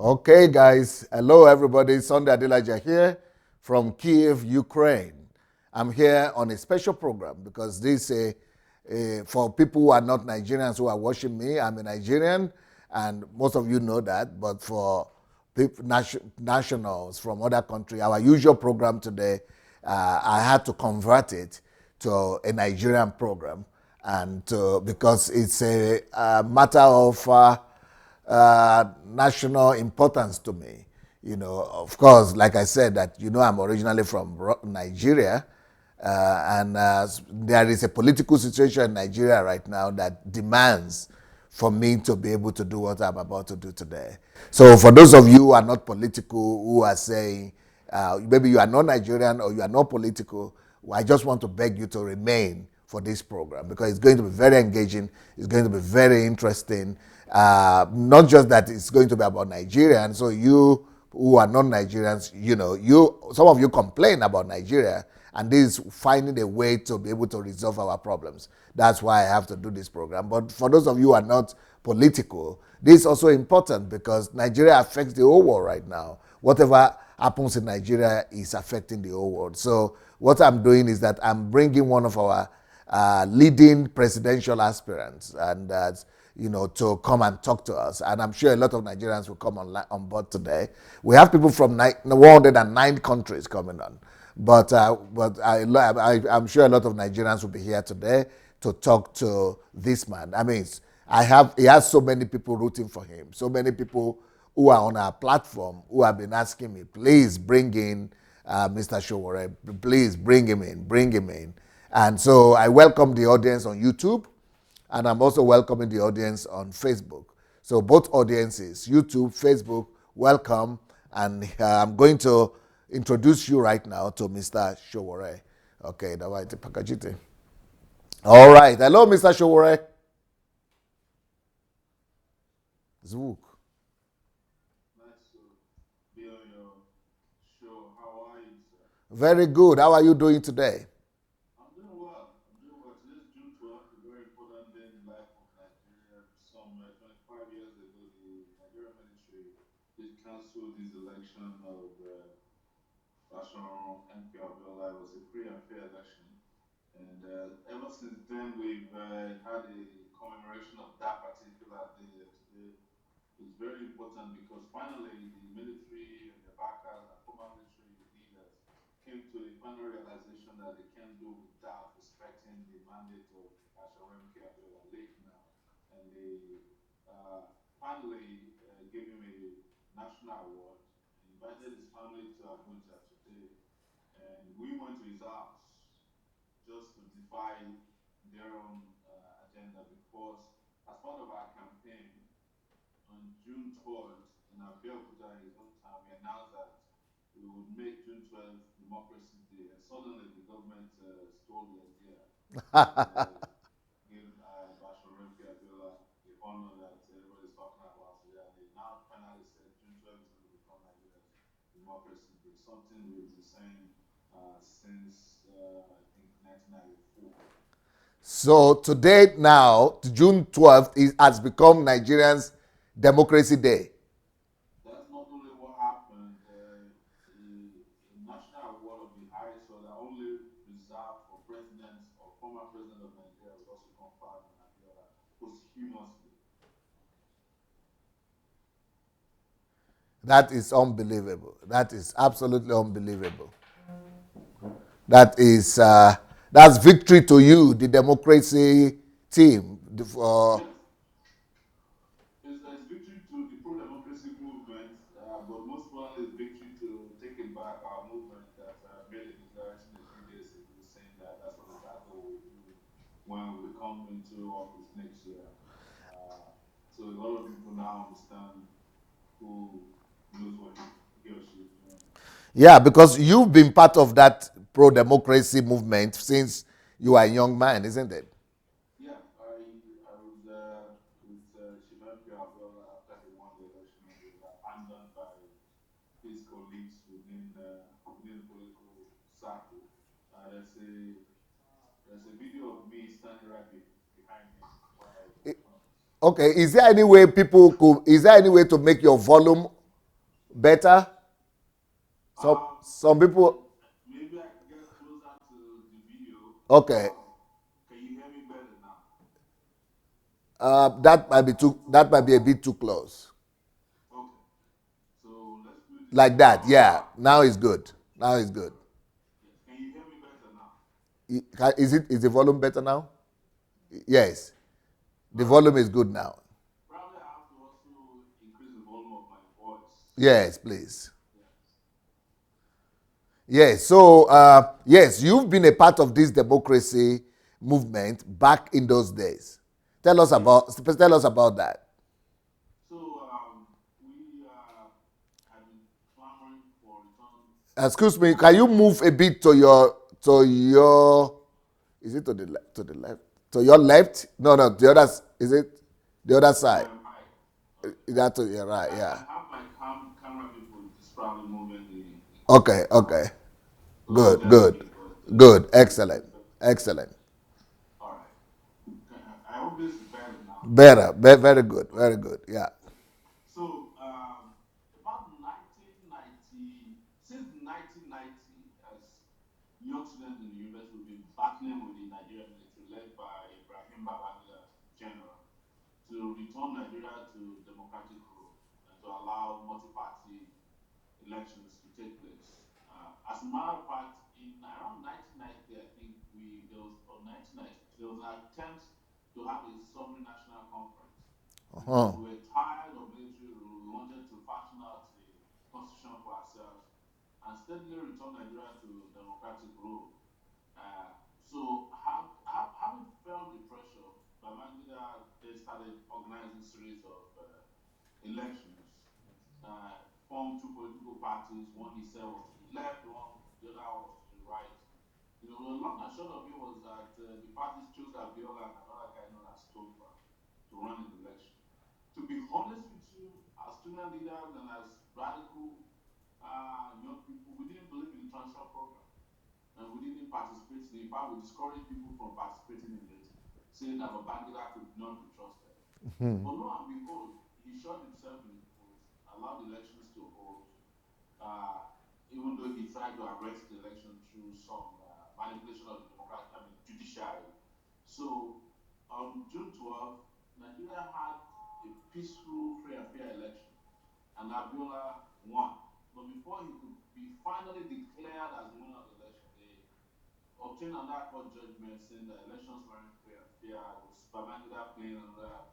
Okay, guys. Hello, everybody. Sunday Adelaja here from Kiev, Ukraine. I'm here on a special program because for people who are not Nigerians who are watching me, I'm a Nigerian, and most of you know that. But for people, nationals from other countries, our usual program today, I had to convert it to a Nigerian program, and because it's a matter of national importance to me. Of course, like I said, that I'm originally from Nigeria, and there is a political situation in Nigeria right now that demands for me to be able to do what I'm about to do today. So, for those of you who are not political, who are saying maybe you are not Nigerian or you are not political, I just want to beg you to remain for this program because it's going to be very engaging. It's going to be very interesting. Not just that it's going to be about Nigerians. So you who are non-Nigerians, some of you complain about Nigeria, and this is finding a way to be able to resolve our problems. That's why I have to do this program. But for those of you who are not political, this is also important because Nigeria affects the whole world right now. Whatever happens in Nigeria is affecting the whole world. So what I'm doing is that I'm bringing one of our leading presidential aspirants and to come and talk to us. And I'm sure a lot of Nigerians will come on board today. We have people from 109 countries coming on. But I'm sure a lot of Nigerians will be here today to talk to this man. I mean, he has so many people rooting for him, so many people who are on our platform who have been asking me, please bring in Mr. Sowore, please bring him in. And so I welcome the audience on YouTube, and I'm also welcoming the audience on Facebook. So both audiences, YouTube, Facebook, welcome. And I'm going to introduce you right now to Mr. Sowore. Okay, all right. Hello, Mr. Sowore. Zvuk. Nice to be on your show. How are you, sir? Very good. How are you doing today? I'm doing well. Today's June 12th, a very important day in the life of Nigeria. Some 25 years ago, the Nigerian military did cancel this election of National MP Abiola. It was a free and fair election. And ever since then, we've had a commemoration of that particular day. Today is very important because finally the military and the backers and former military leaders came to a final realization that they can't do without respecting the mandate of Asharim Abiola late now. And they finally gave him a national award, invited his family to Abuja today, and we went to his house just to defy their own agenda because as part of our campaign, on June 12th in Abeokuta, in his hometown, we announced that we would make June 12th Democracy Day. And suddenly the government stole the idea and gave Bashir Abiola the honor that everybody's talking about today. And they now finally said June 12th is going to become Nigeria's Democracy Day, something we've been saying since I think 1994. So today now, June 12th, has become Nigerians' Democracy Day. That's not only what happened. A national award of the highest order, only reserved for presidents or former president of Nigeria, was also conferred on Abiola posthumously. That is unbelievable. That is absolutely unbelievable. That is that's victory to you, the democracy team. Yes, it's victory to the pro-democracy movement, but most importantly, it's victory to take it back our movement that made a declaration a few days ago saying that that's what exactly what we're doing when we come into office next year. So a lot of people now understand who knows what he or she is doing. Yeah, because you've been part of that pro-democracy movement since you were a young man, isn't it? Yeah, I was with Chief Abiola after he won the election. He was abandoned by his colleagues within the political circle. There's a video of me standing right behind him while he was in front. Okay, is there any way to make your volume Better. Um, Some people. maybe I can get closer to the video. Okay. Can you hear me better now? That might be too. That might be a bit too close. Okay. So let's put it this Like way. that. Yeah. Now it's good. Now it's good. Yes. Can you hear me better now? Is it? Is the volume better now? Yes. The All right. volume is good now. Probably I have to also increase the volume of my voice. Yes, please. Yes. Yes. So yes, you've been a part of this democracy movement back in those days. Yes. Tell us about that. So we have been clamoring for return. Excuse me. Can you move a bit to your is it to the left to your left? No, no. The other is it the other side? Where am I? Okay. Is that to your right? I Yeah. have my camera people just probably moving the Okay. camera. Okay. So hope Good. that's Good. okay. But Good. it's Excellent. better. Excellent. All right. I hope this is better now. Better. Very good. Very good. Yeah. So, about 1990, since 1990, as young students in the university, we've been battling with the Nigerian military led by Ibrahim Babangida, general, to return Nigeria to democratic rule and to allow multi-party elections to take place. As a matter of fact, in around 1990, I think there was, or 1992, there was an attempt to have a sovereign national conference because Uh-huh. we were tired of military rule. We wanted to fashion out a constitution for ourselves and steadily return Nigeria to democratic rule. Having felt the pressure, Babangida they started organizing series of elections, formed two political parties. One he said was to the left, the other was to the right. You know, the long and short of it was that the parties chose Abiola and another guy known as Tofa to run in the election. To be honest with you, as student leaders and as radical young people, we didn't believe in the transfer program and we didn't participate in it. In fact, we discouraged people from participating in it, saying that Babangida could not be trusted. But lo and behold, he shot himself in the foot, allowed the elections to hold, uh, even though he tried to arrest the election through some manipulation of the judiciary. So on June 12th, Nigeria had a peaceful, free and fair election, and Abiola won. But before he could be finally declared as the winner of the election, they obtained another court judgment saying that elections weren't free and fair. It was Babangida playing another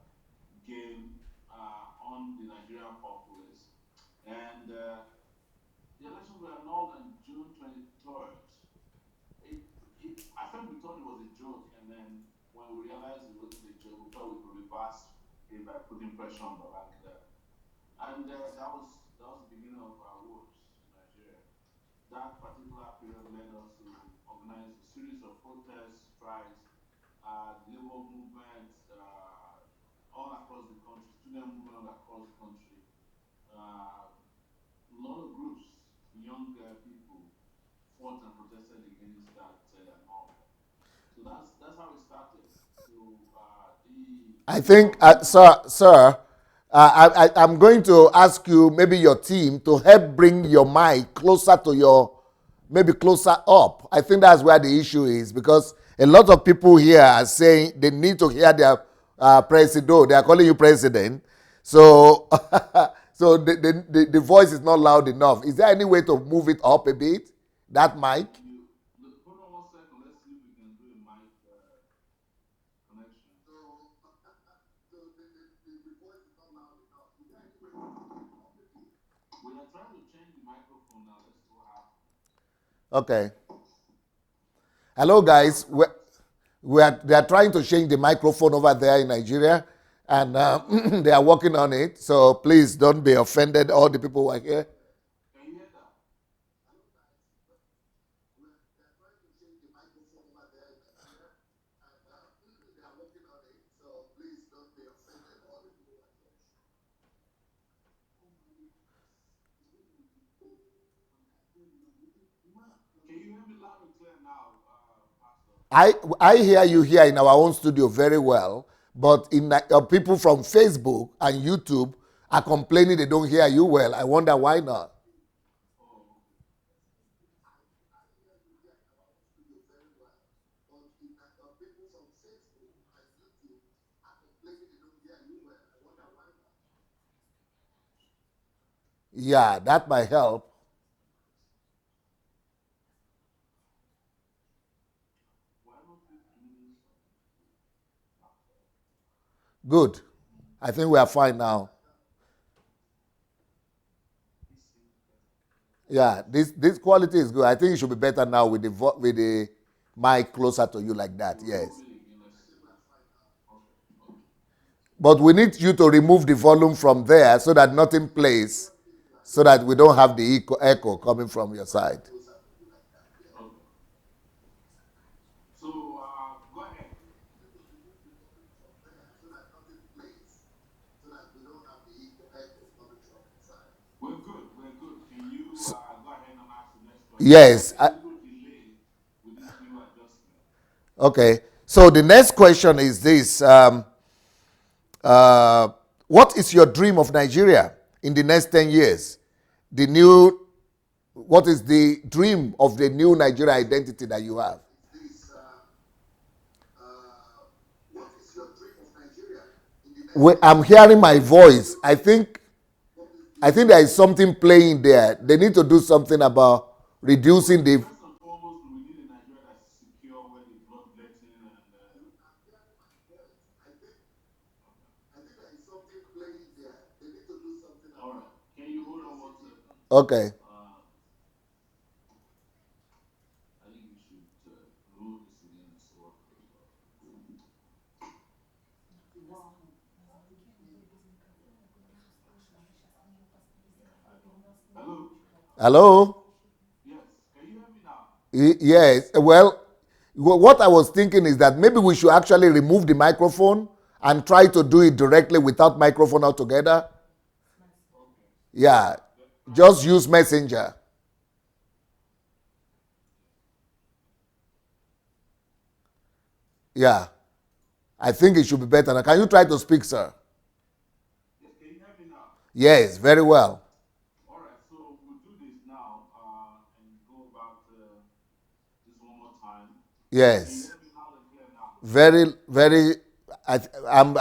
game on the Nigerian populace. And the elections were annulled on June 23rd. At first, we thought it was a joke, and then when we realized it wasn't a joke, we thought we could reverse it by putting pressure on Babangida. And that was the beginning of our woes in Nigeria. That particular period led us to organize a series of protests, strikes, labor movements all across the country, student movement all across the country. A lot of groups, young people, fought and protested against that norm. So that's how it started. So I the think, government. sir, I'm going to ask you, maybe your team, to help bring your mic closer to maybe closer up. I think that's where the issue is because a lot of people here are saying they need to hear their president. They are calling you president. So, so the voice is not loud enough. Is there any way to move it up a bit? That mic? Hold on 1 second. Let's see if we can do a mic connection. The voice is not loud enough. We are trying to change the microphone now. Let's see what happens. Okay. Hello, guys. They are trying to change the microphone over there in Nigeria, and they are working on it. So please don't be offended, all the people who are here. Can you hear that? Hello, guys. They are trying to change the microphone over there in Nigeria, and they are working on it. So please don't be offended, all the people who are here. Can you hear me loud and clear now, Pastor? I hear you here in our own studio very well, but in people from Facebook and YouTube are complaining they don't hear you well. I wonder why not. Yeah, that might help. Good. I think we are fine now. Yeah, this quality is good. I think it should be better now with with the mic closer to you like that. Yes. But we need you to remove the volume from there so that nothing plays, so that we don't have the echo coming from your side. So go ahead. We're good. We're good. Can you go ahead and ask the next question? Yes. There's a little delay with this new adjustment. Okay. So the next question is this: what is your dream of Nigeria in the next 10 years? The new, what is the dream of the new Nigeria identity that you have? I'm hearing my voice. I think there is something playing there. They need to do something about reducing the. First and foremost, we need a Nigeria that's secure, where the bloodletting and all right. Can you hold on one second? Okay. I think we should load this again so hello. Hello? Yes. Can you hear me now? Yes. Well, what I was thinking is that maybe we should actually remove the microphone and try to do it directly without microphone altogether. Yeah. Just use Messenger. Yeah. I think it should be better. Now, can you try to speak, sir? Yes. Can you hear me now? Yes, very well. All right. So we'll do this now and go about this one more time. Can you Yes. hear me loud and clear now? Very, very.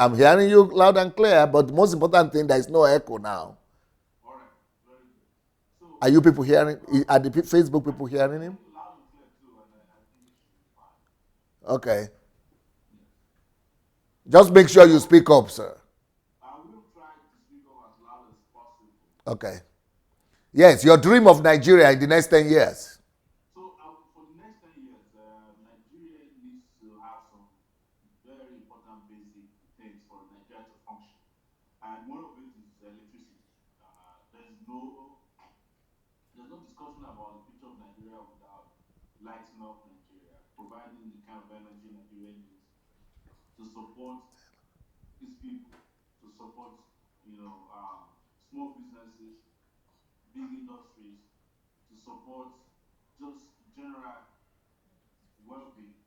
I'm hearing you loud and clear, but the most important thing, there is no echo now. All right. Very good. So Are you people hearing? Are the Facebook people hearing him? loud and clear too, and I think it should be fine. Okay. Just make sure you speak up, sir. I will try to speak up as loud as possible. Okay. Yes, your dream of Nigeria in the next 10 years. So for the next 10 years, Nigeria needs to have some very important basic things for Nigeria to function. And one of it is electricity. There's no discussion about the future of Nigeria without lighting up Nigeria, providing the kind of energy Nigeria needs to support its people, to support, small businesses, big industries, to support just general well-being.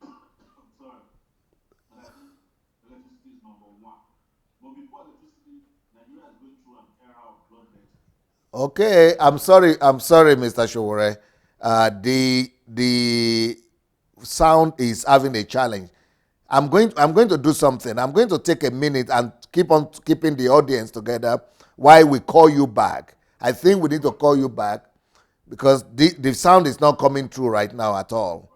I'm sorry, and I think electricity is number one. But before electricity, Nigeria is going through an era of bloodletting. Okay, I'm sorry, Mr. Sowore. The sound is having a challenge. I'm going to do something. I'm going to take a minute and keep on keeping the audience together while we call you back. I think we need to call you back because the sound is not coming through right now at all.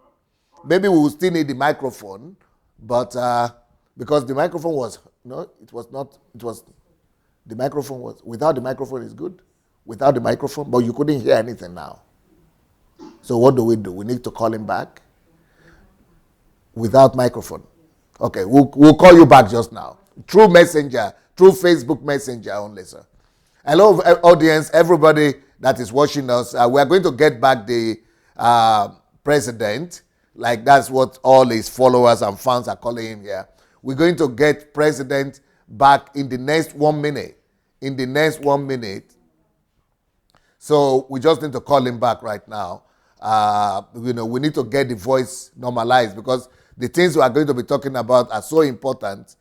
Maybe we will still need the microphone, but because the microphone was it was not. It was the microphone was without the microphone is good. Without the microphone, but you couldn't hear anything now. So what do? We need to call him back without microphone. Okay, we'll call you back just now through Messenger, through Facebook Messenger only, sir. Hello, audience, everybody that is watching us. We are going to get back the president, like that's what all his followers and fans are calling him here. We're going to get president back in the next 1 minute. In the next 1 minute. So we just need to call him back right now. We need to get the voice normalized because the things we are going to be talking about are so important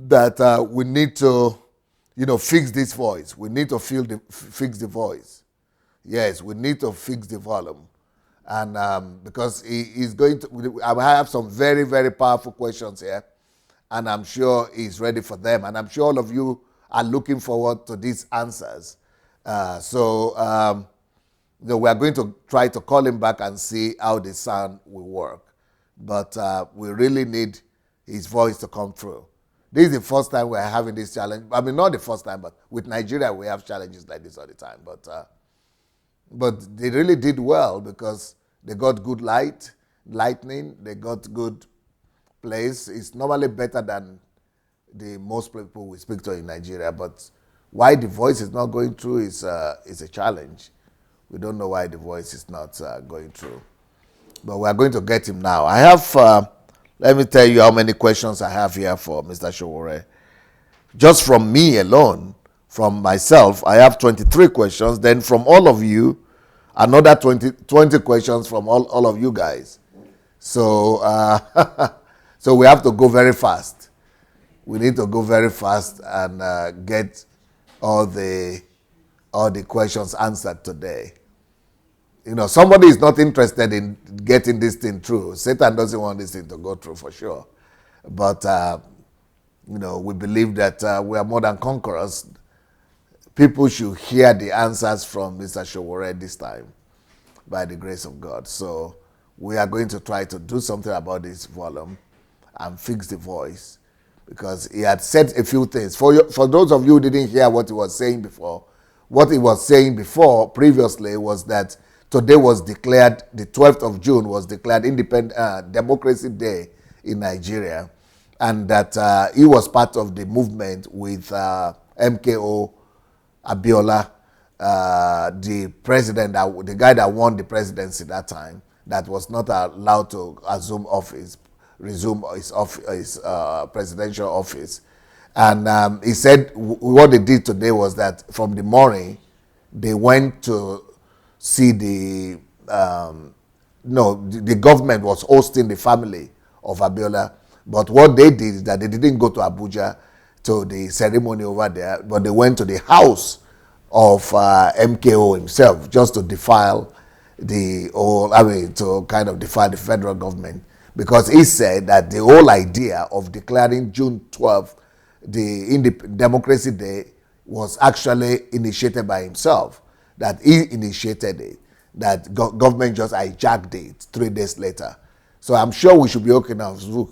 that we need to fix this voice. We need to fix the voice. Yes, we need to fix the volume. And because he's going to, I have some very, very powerful questions here, and I'm sure he's ready for them. And I'm sure all of you are looking forward to these answers. So we are going to try to call him back and see how the sound will work. But we really need his voice to come through. This is the first time we're having this challenge. I mean, not the first time, but with Nigeria, we have challenges like this all the time. But they really did well because they got good lightning, they got good place. It's normally better than the most people we speak to in Nigeria. But why the voice is not going through is a challenge. We don't know why the voice is not going through. But we are going to get him now. I have, let me tell you how many questions I have here for Mr. Sowore. Just from me alone, from myself, I have 23 questions. Then from all of you, another 20 questions from all of you guys. So, so we have to go very fast. We need to go very fast and get all the questions answered today. Somebody is not interested in getting this thing through. Satan doesn't want this thing to go through for sure. But, we believe that we are more than conquerors. People should hear the answers from Mr. Sowore this time, by the grace of God. So we are going to try to do something about this volume and fix the voice, because he had said a few things. For those of you who didn't hear what he was saying before, what he was saying before previously was that today was declared, the 12th of June was declared Independent Democracy Day in Nigeria, and that he was part of the movement with MKO Abiola, the president, the guy that won the presidency that time, that was not allowed to resume his presidential office. And he said what they did today was that from the morning, they went to see the government was hosting the family of Abiola. But what they did is that they didn't go to Abuja to the ceremony over there, but they went to the house of MKO himself just to defile to kind of defy the federal government, because he said that the whole idea of declaring June 12th the Democracy Day was actually initiated by himself, that he initiated it, that government just hijacked it 3 days later. So I'm sure we should be okay now. So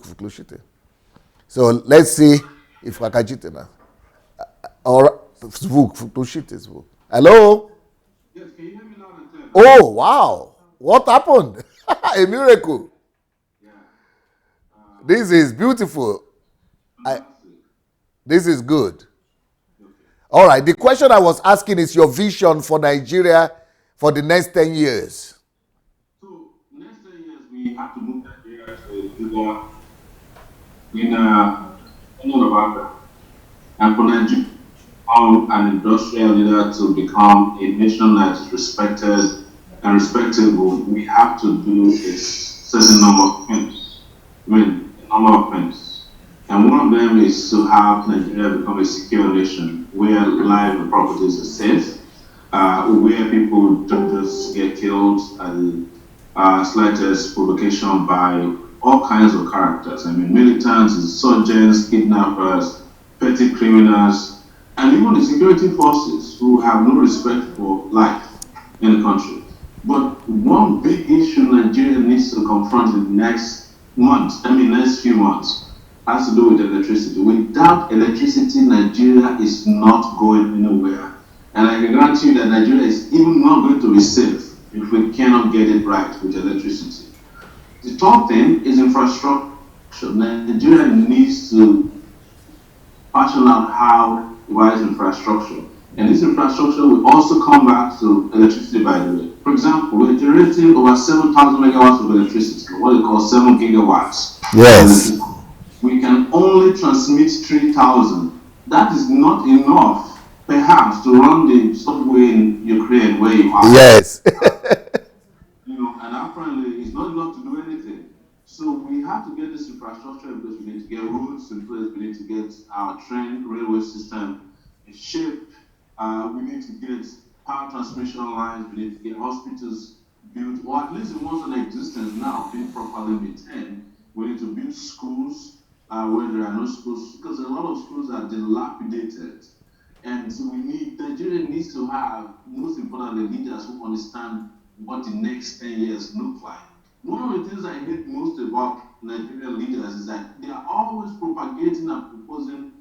let's see if Wakajite now. Or zvuk. Hello? Yes, can you hear me loud and clear? Oh, wow. What happened? A miracle. Yeah. This is beautiful. This is good. Okay. All right. The question I was asking is your vision for Nigeria for the next 10 years. So, next 10 years, we have to move Nigeria to in all of Africa. And for Nigeria, an industrial leader to become a nation that is respected and respectable, we have to do a certain number of things. A number of things. And one of them is to have Nigeria become a secure nation where life and properties are safe, where people don't just get killed at the slightest provocation by all kinds of characters. Militants, insurgents, kidnappers, petty criminals, and even the security forces who have no respect for life in the country. But one big issue Nigeria needs to confront in the next few months, has to do with electricity. Without electricity, Nigeria is not going anywhere. And I can guarantee you that Nigeria is even not going to be safe if we cannot get it right with electricity. The third thing is infrastructure. Nigeria needs to fashion out how to rise infrastructure. And this infrastructure will also come back to electricity, by the way. For example, we're generating over 7,000 megawatts of electricity, what they call 7 gigawatts. Yes. We can only transmit 3,000. That is not enough, perhaps, to run the subway in Ukraine where you are. Yes. And apparently it's not enough to do anything. So we have to get this infrastructure in place. We need to get roads in place. We need to get our train railway system a ship. We need to get power transmission lines. We need to get hospitals built, or at least the ones in existence now being properly maintained. We need to build schools where there are no schools, because a lot of schools are dilapidated. And so Nigeria needs to have, most importantly, leaders who understand what the next 10 years look like. One of the things I hate most about Nigerian leaders is that they are always propagating and proposing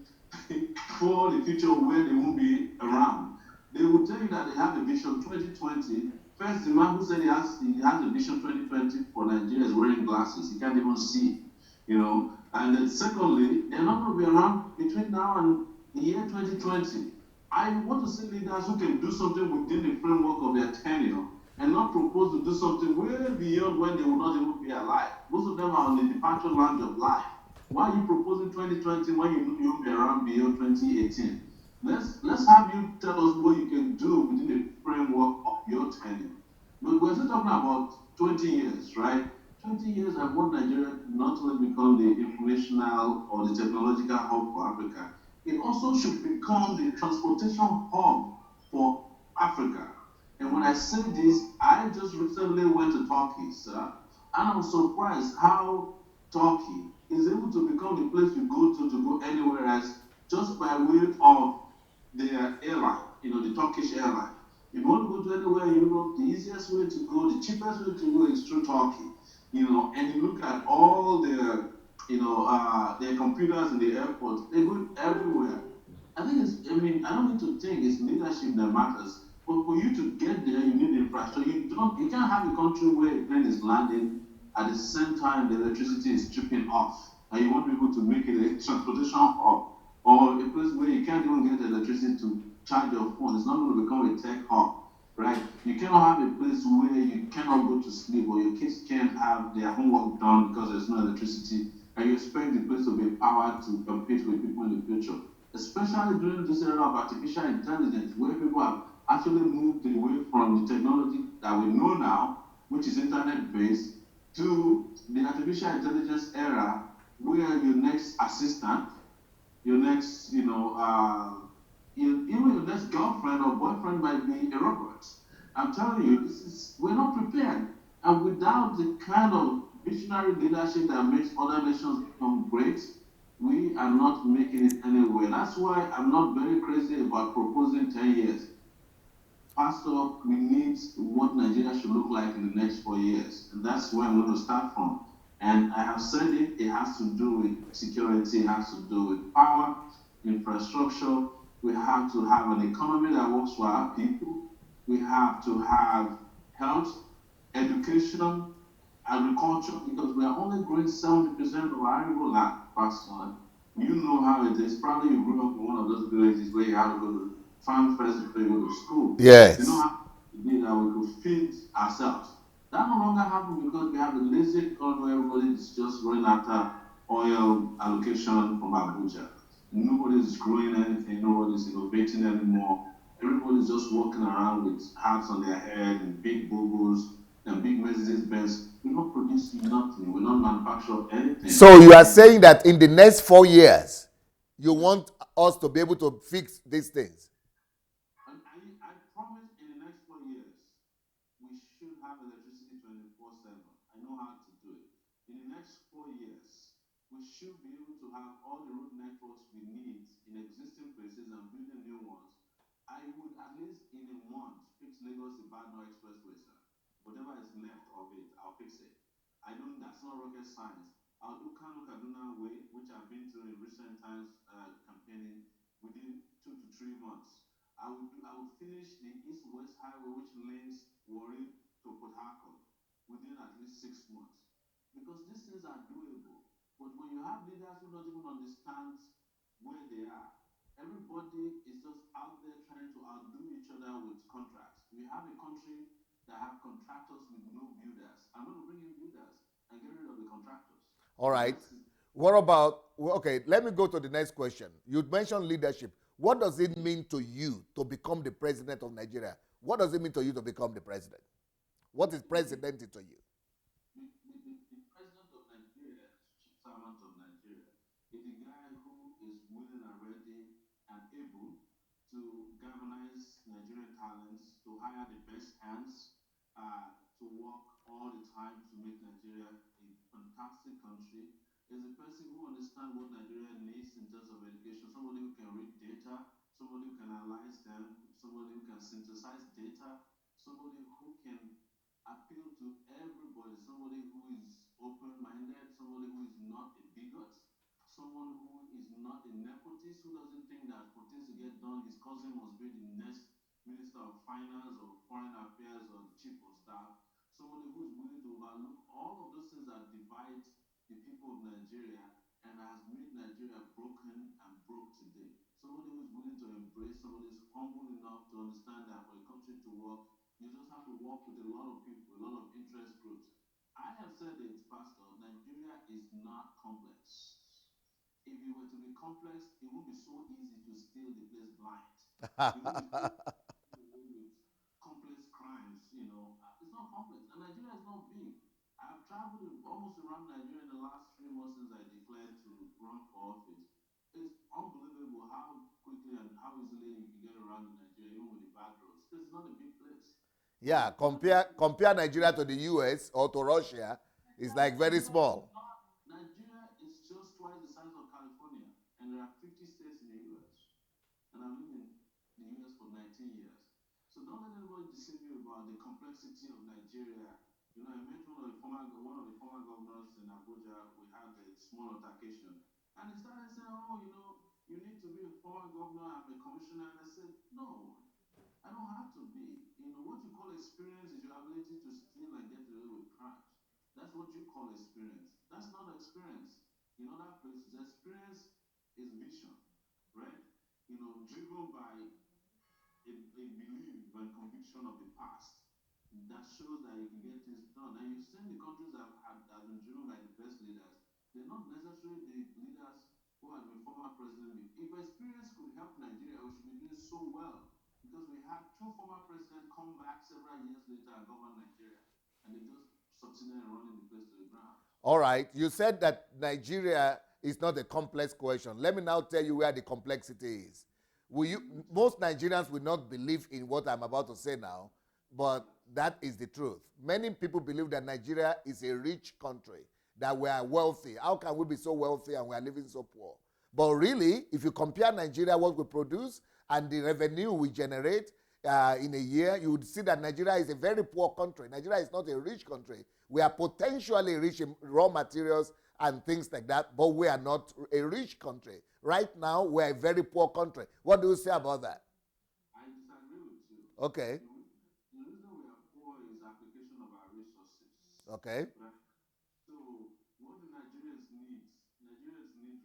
for the future where they won't be around. They will tell you that they have a vision 2020. First, the man who said he has a vision 2020 for Nigeria is wearing glasses. He can't even see, And then secondly, they're not going to be around between now and the year 2020. I want to see leaders who can do something within the framework of their tenure and not propose to do something way beyond when they will not even be alive. Most of them are on the departure lounge of life. Why are you proposing 2020 when you know you'll be around beyond 2018? Let's have you tell us what you can do within the framework of your tenure. But we're still talking about 20 years, right? 20 years, I want Nigeria not only become the informational or the technological hub for Africa, it also should become the transportation hub for Africa. And when I say this, I just recently went to Turkey, sir, and I'm surprised how Turkey is able to become the place you to go anywhere else just by way of their airline, the Turkish airline. If you want to go to anywhere in Europe, the easiest way to go, the cheapest way to go is through Turkey. And you look at all their computers in the airport, they go everywhere. I don't need to think it's leadership that matters. But for you to get there, you need infrastructure. You can't have a country where a plane is landing at the same time the electricity is tripping off. And you want people to make it a transportation hub or a place where you can't even get electricity to charge your phone. It's not going to become a tech hub, right? You cannot have a place where you cannot go to sleep or your kids can't have their homework done because there's no electricity, and you expect the place to be powered to compete with people in the future, especially during this era of artificial intelligence, where people have actually moved away from the technology that we know now, which is internet-based, to the artificial intelligence era, where your next assistant, your next, even your next girlfriend or boyfriend might be a robot. I'm telling you, we're not prepared. And without the kind of visionary leadership that makes other nations become great, we are not making it anywhere. That's why I'm not very crazy about proposing 10 years. Pastor, we need what Nigeria should look like in the next 4 years. And that's where I'm going to start from. And I have said it has to do with security, it has to do with power, infrastructure. We have to have an economy that works for our people. We have to have health, education, agriculture, because we are only growing 70% of our arable land, Pastor. You know how it is. Probably you grew up in one of those villages where you had to go to farm first before you go to school. You know Yes. how it is that we could feed ourselves. That no longer happens because we have a lazy economy where everybody is just running after oil allocation from Abuja. Nobody is growing anything, nobody is innovating anymore. Everybody is just walking around with hats on their head and big bubbles and big Mercedes Benz. We're not producing nothing. We're not manufacturing anything. So you are saying that in the next 4 years, you want us to be able to fix these things? I promise in the next 4 years, we should have electricity 24/7. I know how to do it. In the next 4 years, we should be able to have all the road networks we need in existing places and building new ones. I would at least in a month fix Lagos Ibadan Expressway, sir. Whatever is left of it, I'll fix it. I don't. That's not rocket science. I'll do Kano Kaduna Way, which I've been to in recent times campaigning within 2 to 3 months. I would finish the East-West Highway, which links Warri to Port Harcourt, within at least 6 months. Because these things are doable. But when you have leaders who don't even understand where they are, everybody is just out there trying to outdo each other with contracts. We have a country that have contractors with no builders. I'm going to bring in builders and get rid of the contractors. All And right. that's What about, okay, let me go to the next question. You mentioned leadership. What does it mean to you to become the president of Nigeria? What does it mean to you to become the president? What is presidency to you? the president of Nigeria, the chief servant of Nigeria, is the guy who is willing and ready and able to galvanize Nigerian talents, to hire the best hands, to work all the time to make Nigeria a fantastic country. Is a person who understands what Nigeria needs in terms of education, somebody who can read data, somebody who can analyze them, somebody who can synthesize data, somebody who can appeal to everybody, somebody who is open minded, somebody who is not a bigot, someone who is not a nepotist, who doesn't think that for things to get done, his cousin must be the next Minister of Finance or Foreign Affairs or the Chief of Staff, somebody who is willing to overlook all of those things that divide the people of Nigeria and has made Nigeria broken and broke today. Somebody who is willing to embrace, somebody who is humble enough to understand that for a country to work, you just have to work with a lot of people, a lot of interest groups. I have said it, Pastor, Nigeria is not complex. If it were to be complex, it won't be so easy to steal the place blind. It won't be so easy with complex crimes, you know. It's not complex. And Nigeria is not big. I've traveled almost around Nigeria in the last 3 months since I declared to run for office. It's unbelievable how quickly and how easily you can get around in Nigeria, even with the bad roads, because it's not a big place. Yeah, compare Nigeria to the US or to Russia, it's like very small. Nigeria is just twice the size of California, and there are 50 states in the US. And I've lived in the US for 19 years. So don't let anybody deceive you about the complexity of Nigeria. You know, I met one of the former governors in Abuja. We had a small altercation, and he started saying, "Oh, you need to be a former governor. I'm a commissioner." And I said, "No, I don't have to be. What you call experience is your ability to steal and get away with crimes. That's what you call experience. That's not experience. In other places, experience is vision, right? Driven by a belief and conviction of the past that shows that you can get things done. And you've seen the countries that have been driven by the best leaders. They're not necessarily the leaders who have been former president. If experience could help Nigeria, we should be doing so well because we had two former presidents come back several years later and govern Nigeria, and they just succeeded in running the place to the ground. All right, you said that Nigeria is not a complex question. Let me now tell you where the complexity is. Most Nigerians will not believe in what I'm about to say now, but that is the truth. Many people believe that Nigeria is a rich country, that we are wealthy. How can we be so wealthy and we are living so poor? But really, if you compare Nigeria, what we produce, and the revenue we generate in a year, you would see that Nigeria is a very poor country. Nigeria is not a rich country. We are potentially rich in raw materials and things like that, but we are not a rich country. Right now, we are a very poor country. What do you say about that? I disagree with you. Okay. The reason we are poor is application of our resources. Okay. Right? So what do Nigerians need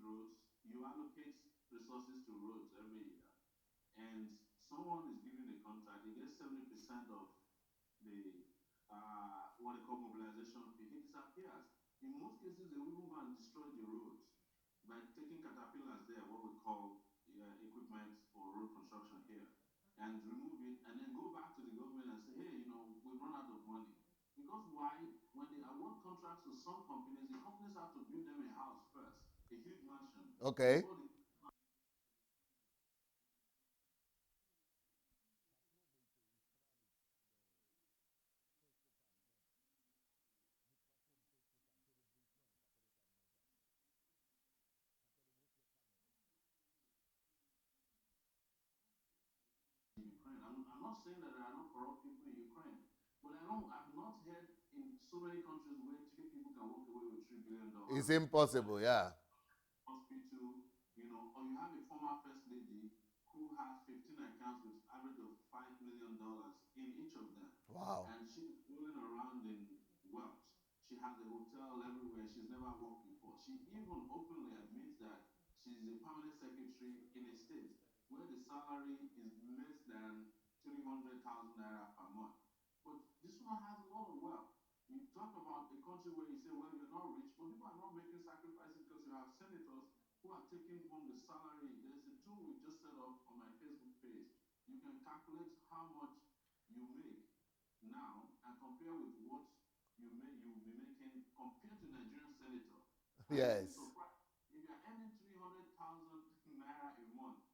roads. You allocate resources to roads every year, and someone is given a contract. He gets 70% of the what they call mobilization fee. He disappears. In most cases, they will even go and destroy the roads by taking caterpillars there, what we call equipment for road construction here, and remove it, and then go back to the government and say, hey, we've run out of money. Because why? When they award contracts to some companies, the companies have to build them a house first, a huge mansion, Okay. before they. Ukraine. I'm not saying that there are no corrupt people in Ukraine, but I've not heard in so many countries where three people can walk away with $3 billion. It's impossible, yeah. Hospital, or you have a former first lady who has 15 accounts with average of $5 million in each of them, Wow. and she's rolling around in wealth. She has a hotel everywhere. She's never worked before. She even openly admits that she's a permanent secretary in a state where the salary is less than 300,000 naira per month. But this one has a lot of wealth. You talk about a country where you say, well, you're not rich, but people are not making sacrifices because you have senators who are taking home the salary. There's a tool we just set up on my Facebook page. You can calculate how much you make now and compare with what you will be making compared to Nigerian senator. And you'll be Yes. surprised. If you're earning 300,000 naira a month,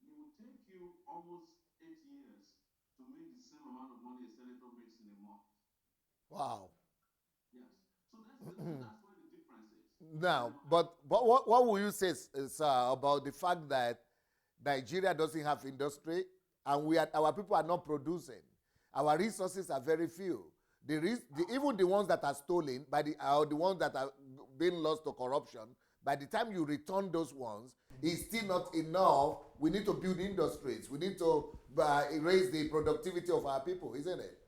it will take you almost almost 8 years to make the same amount of money a senator makes in a month. Wow. Yes. So that's where the difference is. Now, but what will you say, sir, about the fact that Nigeria doesn't have industry and our people are not producing? Our resources are very few. Even the ones that are stolen or the ones that are being lost to corruption, by the time you return those ones, it's still not enough. We need to build industries. We need to raise the productivity of our people, isn't it?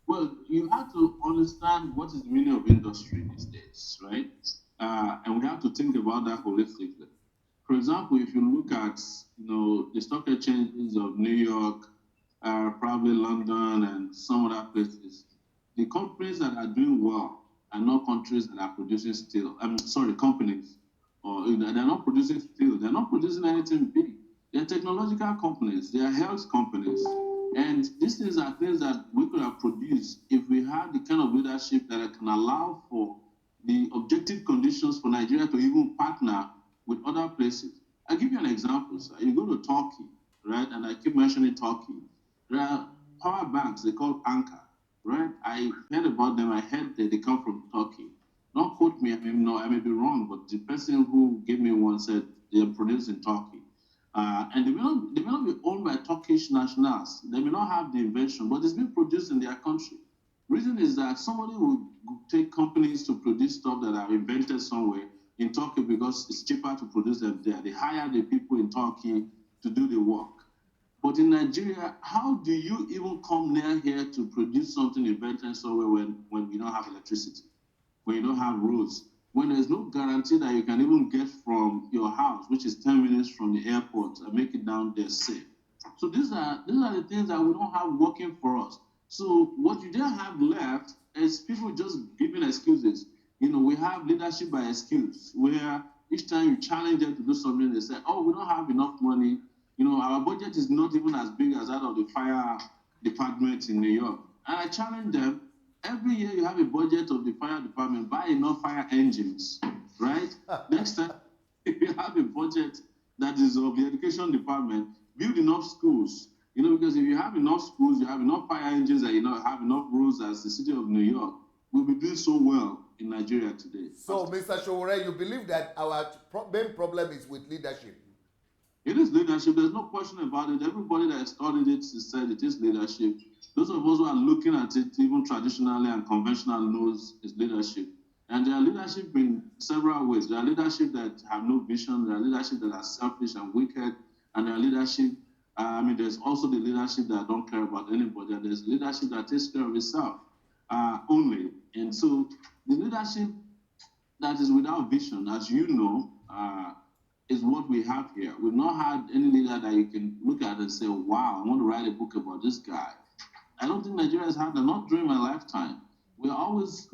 Well, you have to understand what is the meaning of industry these days, right? And we have to think about that holistically. For example, if you look at the stock exchanges of New York, probably London, and some other places, the companies that are doing well are not countries that are producing steel. I'm sorry, companies, or they're not producing steel. They're not producing anything big. They're technological companies. They are health companies. And these things are things that we could have produced if we had the kind of leadership that can allow for the objective conditions for Nigeria to even partner with other places. I'll give you an example, sir. You go to Turkey, right? And I keep mentioning Turkey. There are power banks, they call Anchor, right? I heard about them. I heard that they come from Turkey. Don't quote me. I may be wrong, but the person who gave me one said they are produced in Turkey. And they may not be owned by Turkish nationals. They may not have the invention, but it's being produced in their country. Reason is that somebody will take companies to produce stuff that are invented somewhere in Turkey because it's cheaper to produce them there. They hire the people in Turkey to do the work. But in Nigeria, how do you even come near here to produce something invented somewhere when we don't have electricity, when you don't have roads, when there's no guarantee that you can even get from your house, which is 10 minutes from the airport, and make it down there safe? So these are the things that we don't have working for us. So what you then have left is people just giving excuses. We have leadership by excuse, where each time you challenge them to do something, they say, "Oh, we don't have enough money. Our budget is not even as big as that of the fire department in New York." And I challenge them. Every year you have a budget of the fire department, buy enough fire engines, right? Next time, if you have a budget that is of the education department, build enough schools. Because if you have enough schools, you have enough fire engines, and have enough roads as the city of New York, we'll be doing so well in Nigeria today. So, Mr. Sowore, you believe that our main problem is with leadership? It is leadership. There's no question about it. Everybody that studied it said it is leadership. Those of us who are looking at it, even traditionally and conventional, knows it's leadership. And there are leadership in several ways. There are leadership that have no vision. There are leadership that are selfish and wicked. And there are leadership, there's also the leadership that don't care about anybody. And there's leadership that takes care of itself only. And so the leadership that is without vision, as you know, is what we have here. We've not had any leader that you can look at and say, "Wow, I want to write a book about this guy." I don't think Nigeria has had that, not during my lifetime. We've always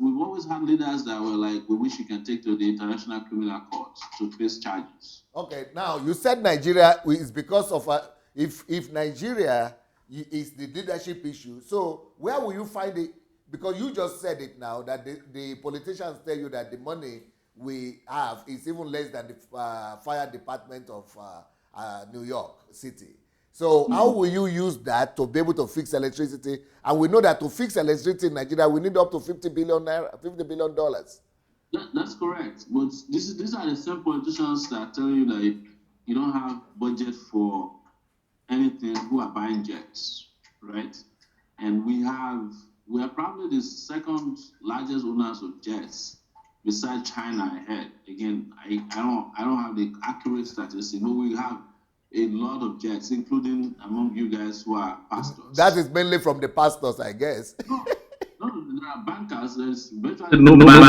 had leaders that were like, "We wish you can take to the International Criminal Court to face charges." Okay, now you said Nigeria is because of if Nigeria is the leadership issue. So where will you find it? Because you just said it now that the politicians tell you that the money we have is even less than the fire department of New York City. So how will you use that to be able to fix electricity? And we know that to fix electricity in Nigeria, we need up to $50 billion. That's correct. But these are the same politicians that tell you that you don't have budget for anything, who are buying jets, right? And we are probably the second largest owners of jets besides China ahead. Again, I don't have the accurate statistics, but we have a lot of jets, including among you guys who are pastors. That is mainly from the pastors, I guess. No, there are bankers. There's virtually no bank.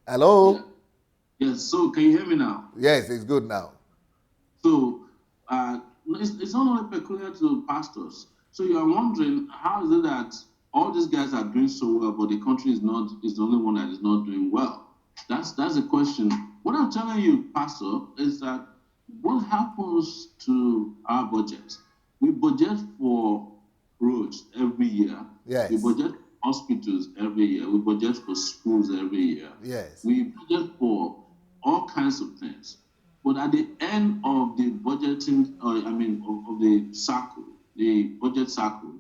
Hello? Yeah. Yes, so can you hear me now? Yes, it's good now. So it's not only peculiar to pastors. So you are wondering, how is it that all these guys are doing so well, but the country is the only one that is not doing well? That's the question. What I'm telling you, Pastor, is that what happens to our budget? We budget for roads every year. Yes. We budget for hospitals every year. We budget for schools every year. Yes. We budget for all kinds of things. But at the end of the budgeting, of the cycle, the budget cycle,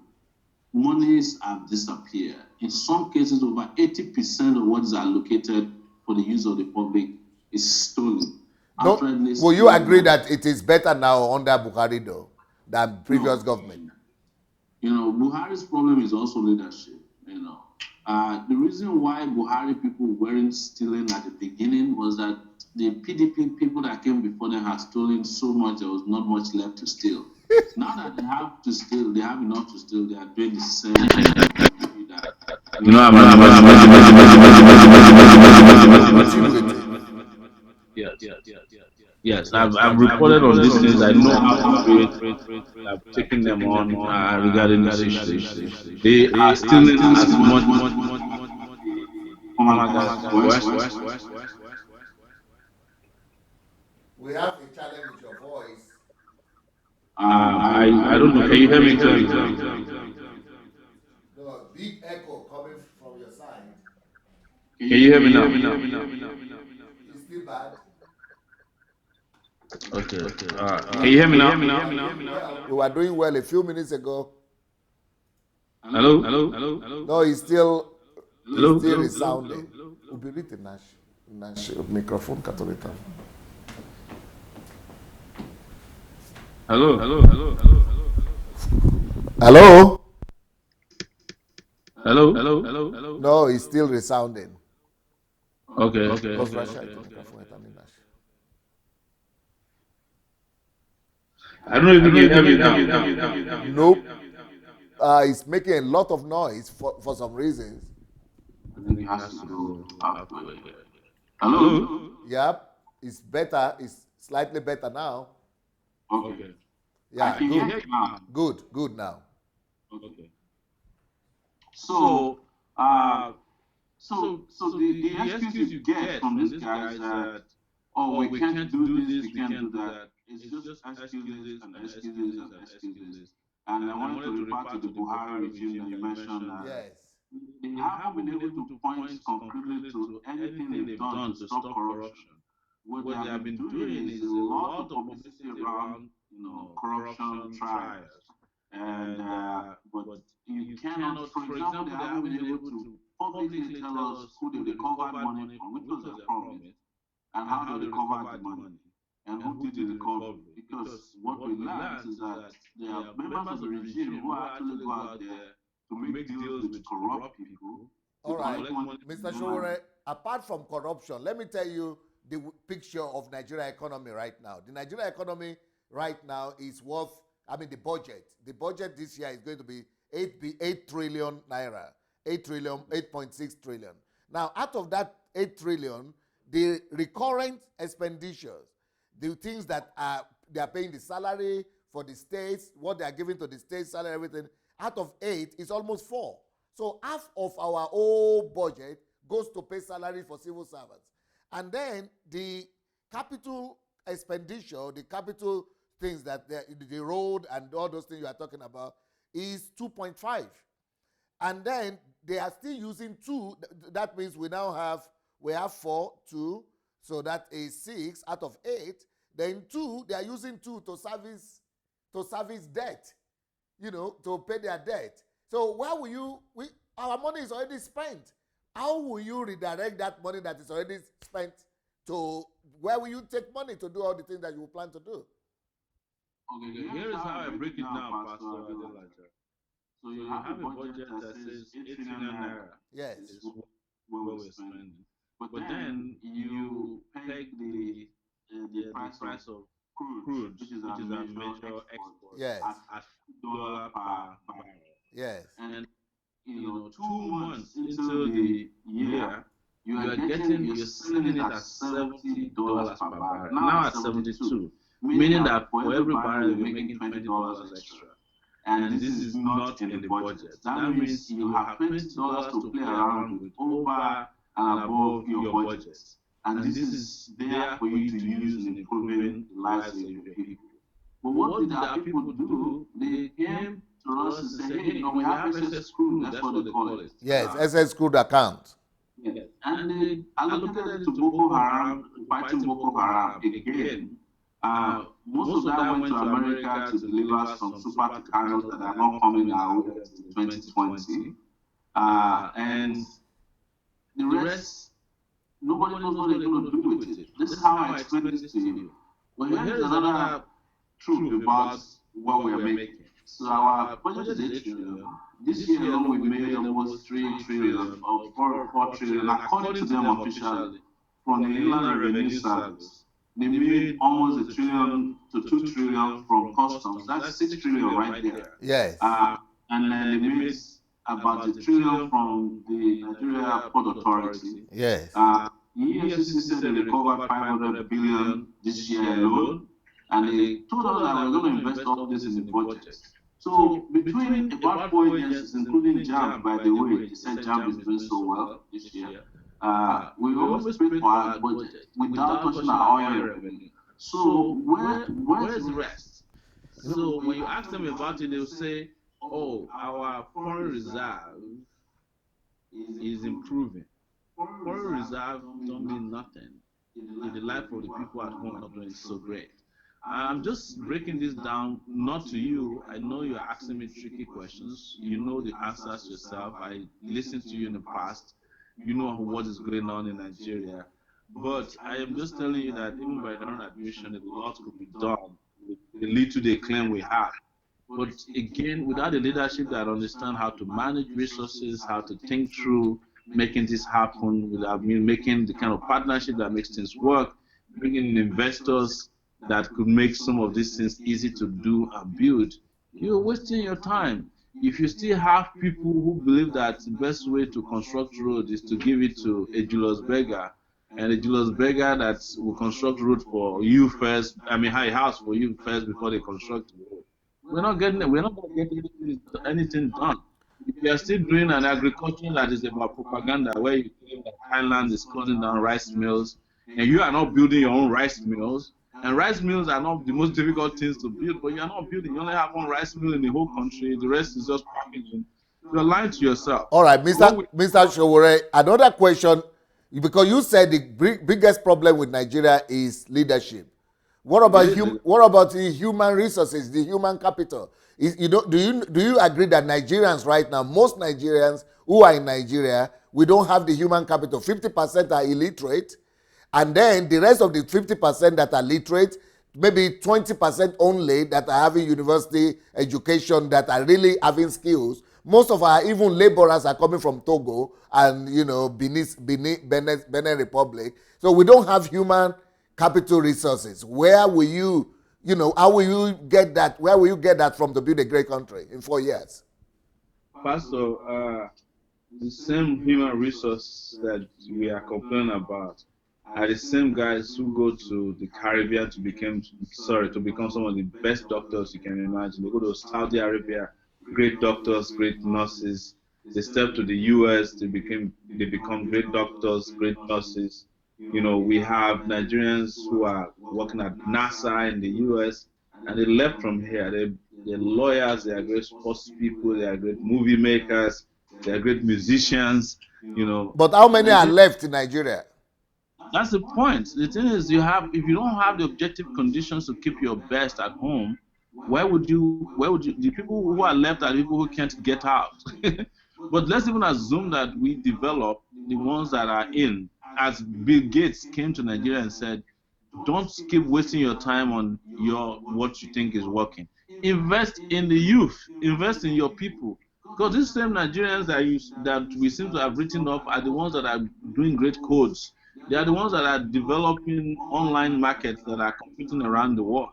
monies have disappeared. In some cases, over 80% of what is allocated for the use of the public is stolen. No, will you agree that it is better now under Buhari though than previous government? Buhari's problem is also leadership. The reason why Buhari people weren't stealing at the beginning was that the PDP people that came before them had stolen so much there was not much left to steal. Now that they have to steal, they have enough to steal. They are doing the same thing. Yes, I've reported on these things. I know how frustrated I've taken them on regarding this issue. They are stealing as much. Oh my God. We have a challenge with your voice. I don't know. Can you hear me clearly? No, big echo coming from your side. Can you hear me now? It's still bad. Okay. Can you hear me now? We were doing well a few minutes ago. Hello? No, it's still Hello? resounding. Ubirite Nash microphone Catholic. Hello? Hello? No, it's still resounding. Okay. I don't know if you can hear me now. Nope. It's making a lot of noise for some reasons. Hello? Yep. It's better. It's slightly better now. Okay. Yeah, good. Good now. Okay. So the excuse you get from this guy is that, we can't do this, we can't do that. It's just excuses and excuses and excuses. And I wanted to refer to the Buhari regime that you mentioned. Yes. They haven't been able to point concretely to anything they've done to stop corruption. What they have been doing is a lot of publicity around, corruption trials. And but you cannot, for example, they haven't been able to publicly tell us who they recovered money from, which was their promise, and how they recovered the money, and who did the recovery. Because what we learned is that there are members of the regime who actually go out there to make deals with corrupt people. All right, Mr. Sowore, apart from corruption, let me tell you the picture of Nigeria economy right now. The Nigeria economy right now is worth, the budget. The budget this year is going to be 8 trillion naira, 8.6 trillion. Now, out of that 8 trillion, the recurrent expenditures, the things that they are paying the salary for the states, what they are giving to the states, salary, everything, out of 8 is almost 4. So half of our whole budget goes to pay salary for civil servants. And then the capital expenditure, the capital things that the road and all those things you are talking about is 2.5. And then they are still using 2. That means we have 4, 2. So that is 6 out of 8. Then 2, they are using 2 to service debt, to pay their debt. So where will our money is already spent. How will you redirect that money that is already spent to where will you take money to do all the things that you plan to do? Okay, here is how I break it down, Pastor Adelaja. So you have a budget that says 8 trillion naira. Yes. Is what we're spending. But then you peg the price of crude, which is our major export, yes, at $1 per barrel. Yes. And 2 months into the year, you're selling it at $70 per barrel. Now at 72, meaning that for every barrel you're making $20 extra. And this is not in the budget. That means you have $20 to play around with over and above your budget. And this is there for you to use in improving the lives of your people. But what did our people do? They came to us and say, hey, we have SS crew, that's what they call it. Yes, SS crude account. Yes. And they allocated it to Boko Haram, fighting Boko Haram again. Most of that went to America to deliver some super tucanos that are not coming our way in 2020. And the rest, nobody knows what they're going to do with it. This is how I explain this to you. Well, here is another truth about what we are making. So our budget is 8 trillion. This year alone, we made almost 3 trillion or 4 trillion, according to them officially, from the Inland Revenue Service. They made almost 1 trillion to 2 trillion from customs. That's 6 trillion right there. Yes. And then they made about 1 trillion from the Nigeria Port Authority. Yes. The EFCC said they recovered 500 billion this year alone, and they told us that we're going to invest all this in the budget. So between about 4 agencies, including JAM, by the way, they said JAM is doing so well this year. We always pay for our budget without touching our oil revenue. So where's the rest? So when you ask them about it, they'll say, oh, our foreign reserve is improving. Foreign reserve don't mean nothing in the life of the people at home not doing so great. I'm just breaking this down, not to you. I know you're asking me tricky questions. You know the answers yourself. I listened to you in the past. You know what is going on in Nigeria. But I am just telling you that even by their own admission, a lot could be done with the little they claim we have. But again, without a leadership that understands how to manage resources, how to think through making this happen, without making the kind of partnership that makes things work, bringing in investors that could make some of these things easy to do and build, you're wasting your time. If you still have people who believe that the best way to construct road is to give it to a Julius Berger, and a Julius Berger that will construct road for you first, a house for you first before they construct the road, we're not going to get anything done. If you are still doing an agriculture that is about propaganda, where you claim that Thailand is closing down rice mills, and you are not building your own rice mills, and rice mills are not the most difficult things to build, but you are not building. You only have one rice mill in the whole country. The rest is just packaging. You're lying to yourself. All right, Mr. Sowore, another question, because you said the biggest problem with Nigeria is leadership. What about the human resources, the human capital? Do you agree that Nigerians right now, most Nigerians who are in Nigeria, we don't have the human capital? 50% are illiterate. And then the rest of the 50% that are literate, maybe 20% only that are having university education, that are really having skills. Most of our even laborers are coming from Togo and Benin Republic. So we don't have human capital resources. Where will you, how will you get that? Where will you get that from to build a great country in 4 years? Pastor, the same human resource that we are complaining about are the same guys who go to the Caribbean to become some of the best doctors you can imagine. They go to Saudi Arabia, great doctors, great nurses. They step to the US, they become great doctors, great nurses. We have Nigerians who are working at NASA in the US, and they left from here. They're lawyers, they are great sports people, they are great movie makers, they are great musicians. But how many are left in Nigeria? That's the point. The thing is, if you don't have the objective conditions to keep your best at home, where would you, the people who are left are people who can't get out. But let's even assume that we develop the ones that are in. As Bill Gates came to Nigeria and said, don't keep wasting your time on what you think is working. Invest in the youth, invest in your people. Because these same Nigerians that we seem to have written off are the ones that are doing great codes. They are the ones that are developing online markets that are competing around the world.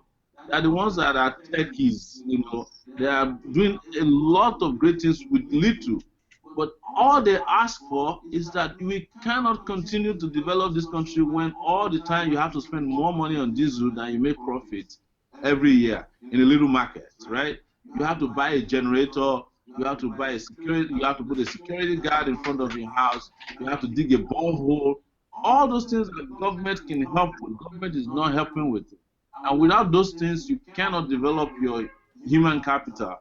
They are the ones that are techies. They are doing a lot of great things with little. But all they ask for is that we cannot continue to develop this country when all the time you have to spend more money on diesel than you make profit every year in a little market, right? You have to buy a generator. You have to buy a security. You have to put a security guard in front of your house. You have to dig a borehole. All those things that the government can help with, government is not helping with it. And without those things, you cannot develop your human capital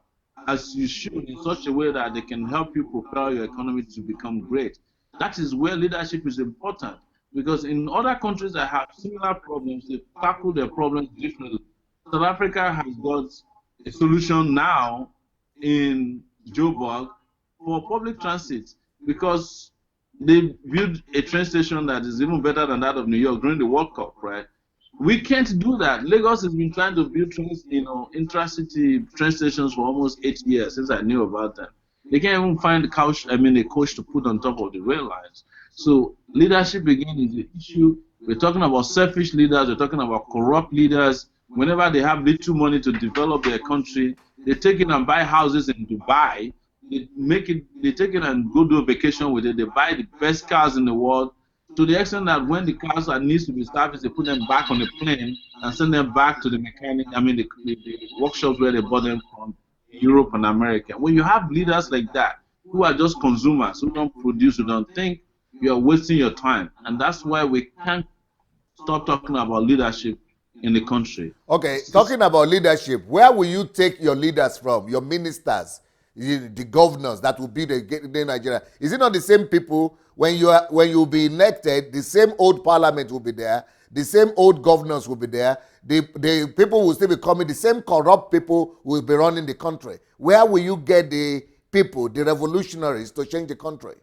as you should in such a way that they can help you propel your economy to become great. That is where leadership is important, because in other countries that have similar problems, they tackle their problems differently. South Africa has got a solution now in Joburg for public transit, because they built a train station that is even better than that of New York during the World Cup, right? We can't do that. Lagos has been trying to build trains, intracity train stations for almost 8 years since I knew about them. They can't even find a coach to put on top of the rail lines. So leadership again is the issue. We're talking about selfish leaders. We're talking about corrupt leaders. Whenever they have little money to develop their country, they take it and buy houses in Dubai. They take it and go do a vacation with it. They buy the best cars in the world, to the extent that when the cars are needs to be serviced, they put them back on the plane and send them back to the mechanic. The workshops where they bought them from, Europe and America. When you have leaders like that who are just consumers, who don't produce, who don't think, you are wasting your time, and that's why we can't stop talking about leadership in the country. Okay, talking about leadership, where will you take your leaders from, your ministers, the governors that will be the Nigeria? Is it not the same people? When you be elected, the same old parliament will be there, the same old governors will be there, the people will still be coming, the same corrupt people will be running the country. Where will you get the people, the revolutionaries, to change the country?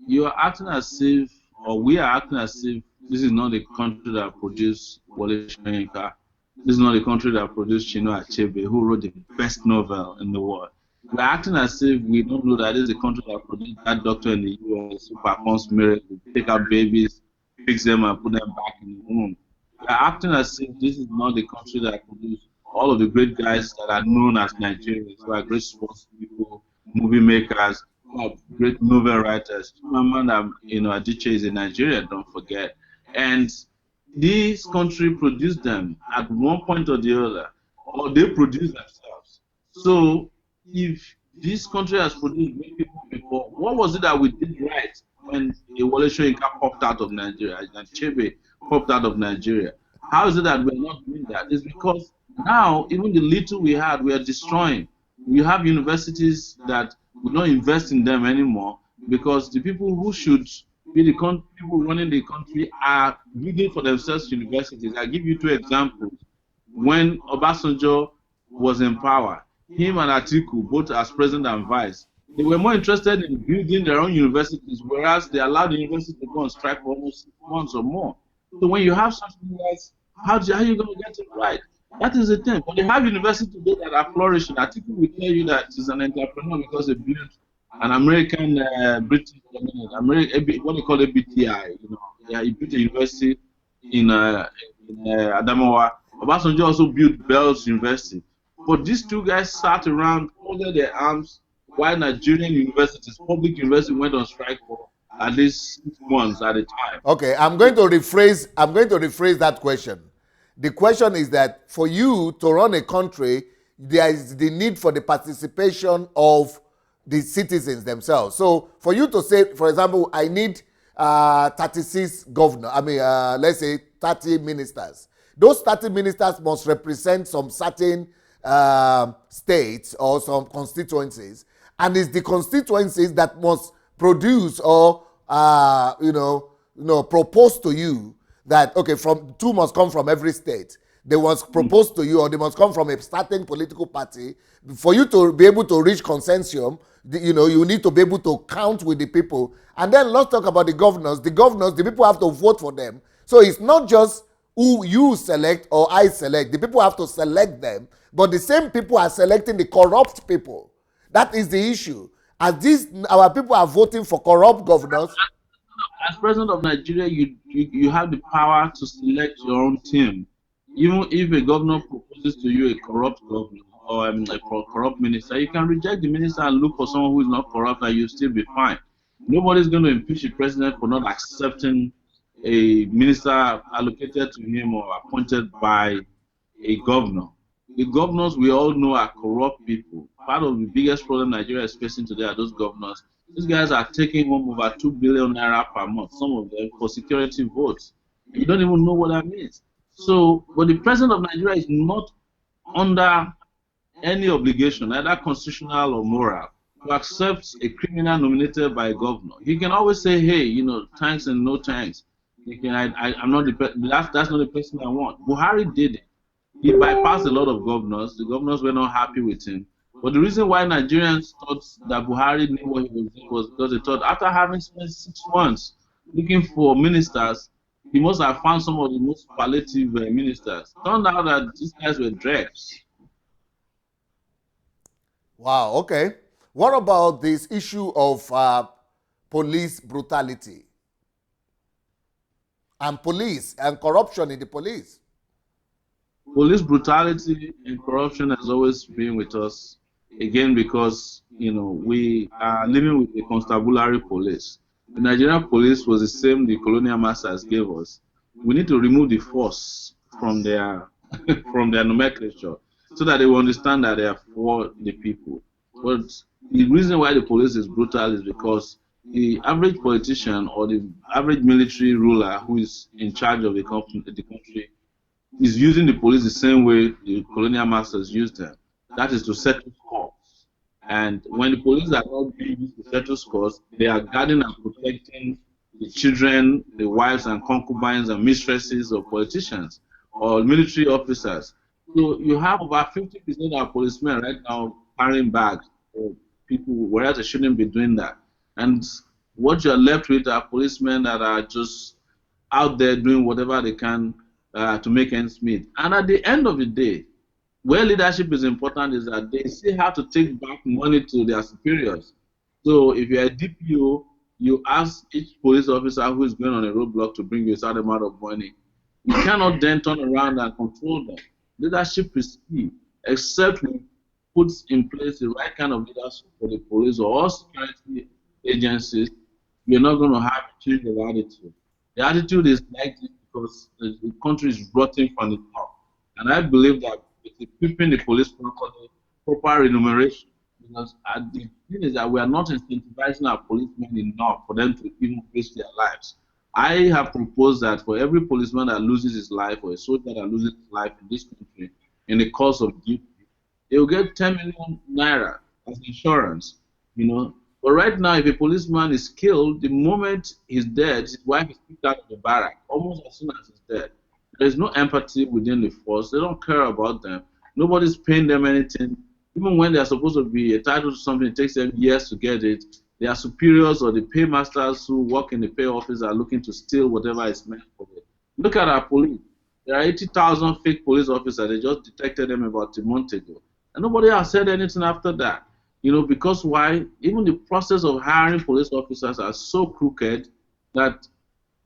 You are acting as if, or we are acting as if, this is not the country that produced Wole Soyinka. This is not the country that produced Chinua Achebe, who wrote the best novel in the world. We're acting as if we don't know that this is the country that produced that doctor in the US who performs miracles, take out babies, fix them and put them back in the womb. We're acting as if this is not the country that produced all of the great guys that are known as Nigerians, who are great sports people, movie makers, who are great novel writers. Remember that, Adichie is a Nigerian, don't forget. And this country produced them at one point or the other, or they produce themselves. So if this country has produced great people before, what was it that we did right when Wole Soyinka popped out of Nigeria, and Chebe popped out of Nigeria? How is it that we're not doing that? It's because now, even the little we had, we are destroying. We have universities that we don't invest in them anymore, because the people who should be the people running the country are building for themselves universities. I'll give you two examples. When Obasanjo was in power, him and Atiku, both as president and vice, they were more interested in building their own universities, whereas they allowed the university to go on strike for almost 6 months or more. So when you have such leaders, how are you going to get it right? That is the thing. But they have universities today that are flourishing. Atiku will tell you that he's an entrepreneur because he built an American British, what they call ABTI. Yeah, he built a university in Adamawa. Obasanjo also built Bells University. But these two guys sat around, folded their arms, while Nigerian universities, public universities, went on strike for at least 6 months at a time. Okay, I'm going to rephrase that question. The question is that for you to run a country, there is the need for the participation of the citizens themselves. So for you to say, for example, I need 36 governors, let's say 30 ministers. Those 30 ministers must represent some certain states or some constituencies, and it's the constituencies that must produce or propose to you that, okay, from two must come from every state. They must propose to you, or they must come from a certain political party. For you to be able to reach consensus, you need to be able to count with the people. And then let's talk about the governors. The governors, the people have to vote for them. So it's not just who you select or I select. The people have to select them. But the same people are selecting the corrupt people. That is the issue. As our people are voting for corrupt governors. As president of Nigeria, you have the power to select your own team. Even if a governor proposes to you a corrupt governor or a corrupt minister, you can reject the minister and look for someone who is not corrupt, and you'll still be fine. Nobody's going to impeach the president for not accepting a minister allocated to him or appointed by a governor. The governors, we all know, are corrupt people. Part of the biggest problem Nigeria is facing today are those governors. These guys are taking home over 2 billion naira per month, some of them for security votes. You don't even know what that means. So, but the president of Nigeria is not under any obligation, either constitutional or moral, to accept a criminal nominated by a governor. He can always say, hey, thanks and no thanks. I'm not that's not the person I want. Buhari did it. He bypassed a lot of governors. The governors were not happy with him. But the reason why Nigerians thought that Buhari knew what he was doing was because they thought after having spent 6 months looking for ministers, he must have found some of the most palliative ministers. Turned out that these guys were dregs. Wow, okay. What about this issue of police brutality and police and corruption in the police? Police brutality and corruption has always been with us, again, because we are living with a constabulary police. The Nigerian police was the same the colonial masters gave us. We need to remove the force from their from their nomenclature so that they will understand that they are for the people. But the reason why the police is brutal is because the average politician or the average military ruler who is in charge of the country is using the police the same way the colonial masters used them. That is to settle scores. And when the police are not being used to settle scores, they are guarding and protecting the children, the wives and concubines and mistresses of politicians or military officers. So you have about 50% of policemen right now carrying bags for people, whereas they shouldn't be doing that. And what you're left with are policemen that are just out there doing whatever they can to make ends meet. And at the end of the day, where leadership is important is that they still have to take back money to their superiors. So if you're a DPO, you ask each police officer who is going on a roadblock to bring you a certain amount of money. You cannot then turn around and control them. Leadership is key, except we put in place the right kind of leadership for the police or all security agencies. You're not going to have a change of attitude. The attitude is like this because the country is rotting from the top. And I believe that with equipping the police properly, proper remuneration, because the thing is that we are not incentivizing our policemen enough for them to even risk their lives. I have proposed that for every policeman that loses his life or a soldier that loses his life in this country in the course of duty, they will get 10 million naira as insurance, But right now, if a policeman is killed, the moment he's dead, his wife is kicked out of the barrack almost as soon as he's dead. There is no empathy within the force. They don't care about them. Nobody's paying them anything. Even when they're supposed to be entitled to something, it takes them years to get it. Their superiors or the paymasters who work in the pay office are looking to steal whatever is meant for it. Look at our police. There are 80,000 fake police officers. They just detected them about a month ago. And nobody has said anything after that. Because why? Even the process of hiring police officers are so crooked that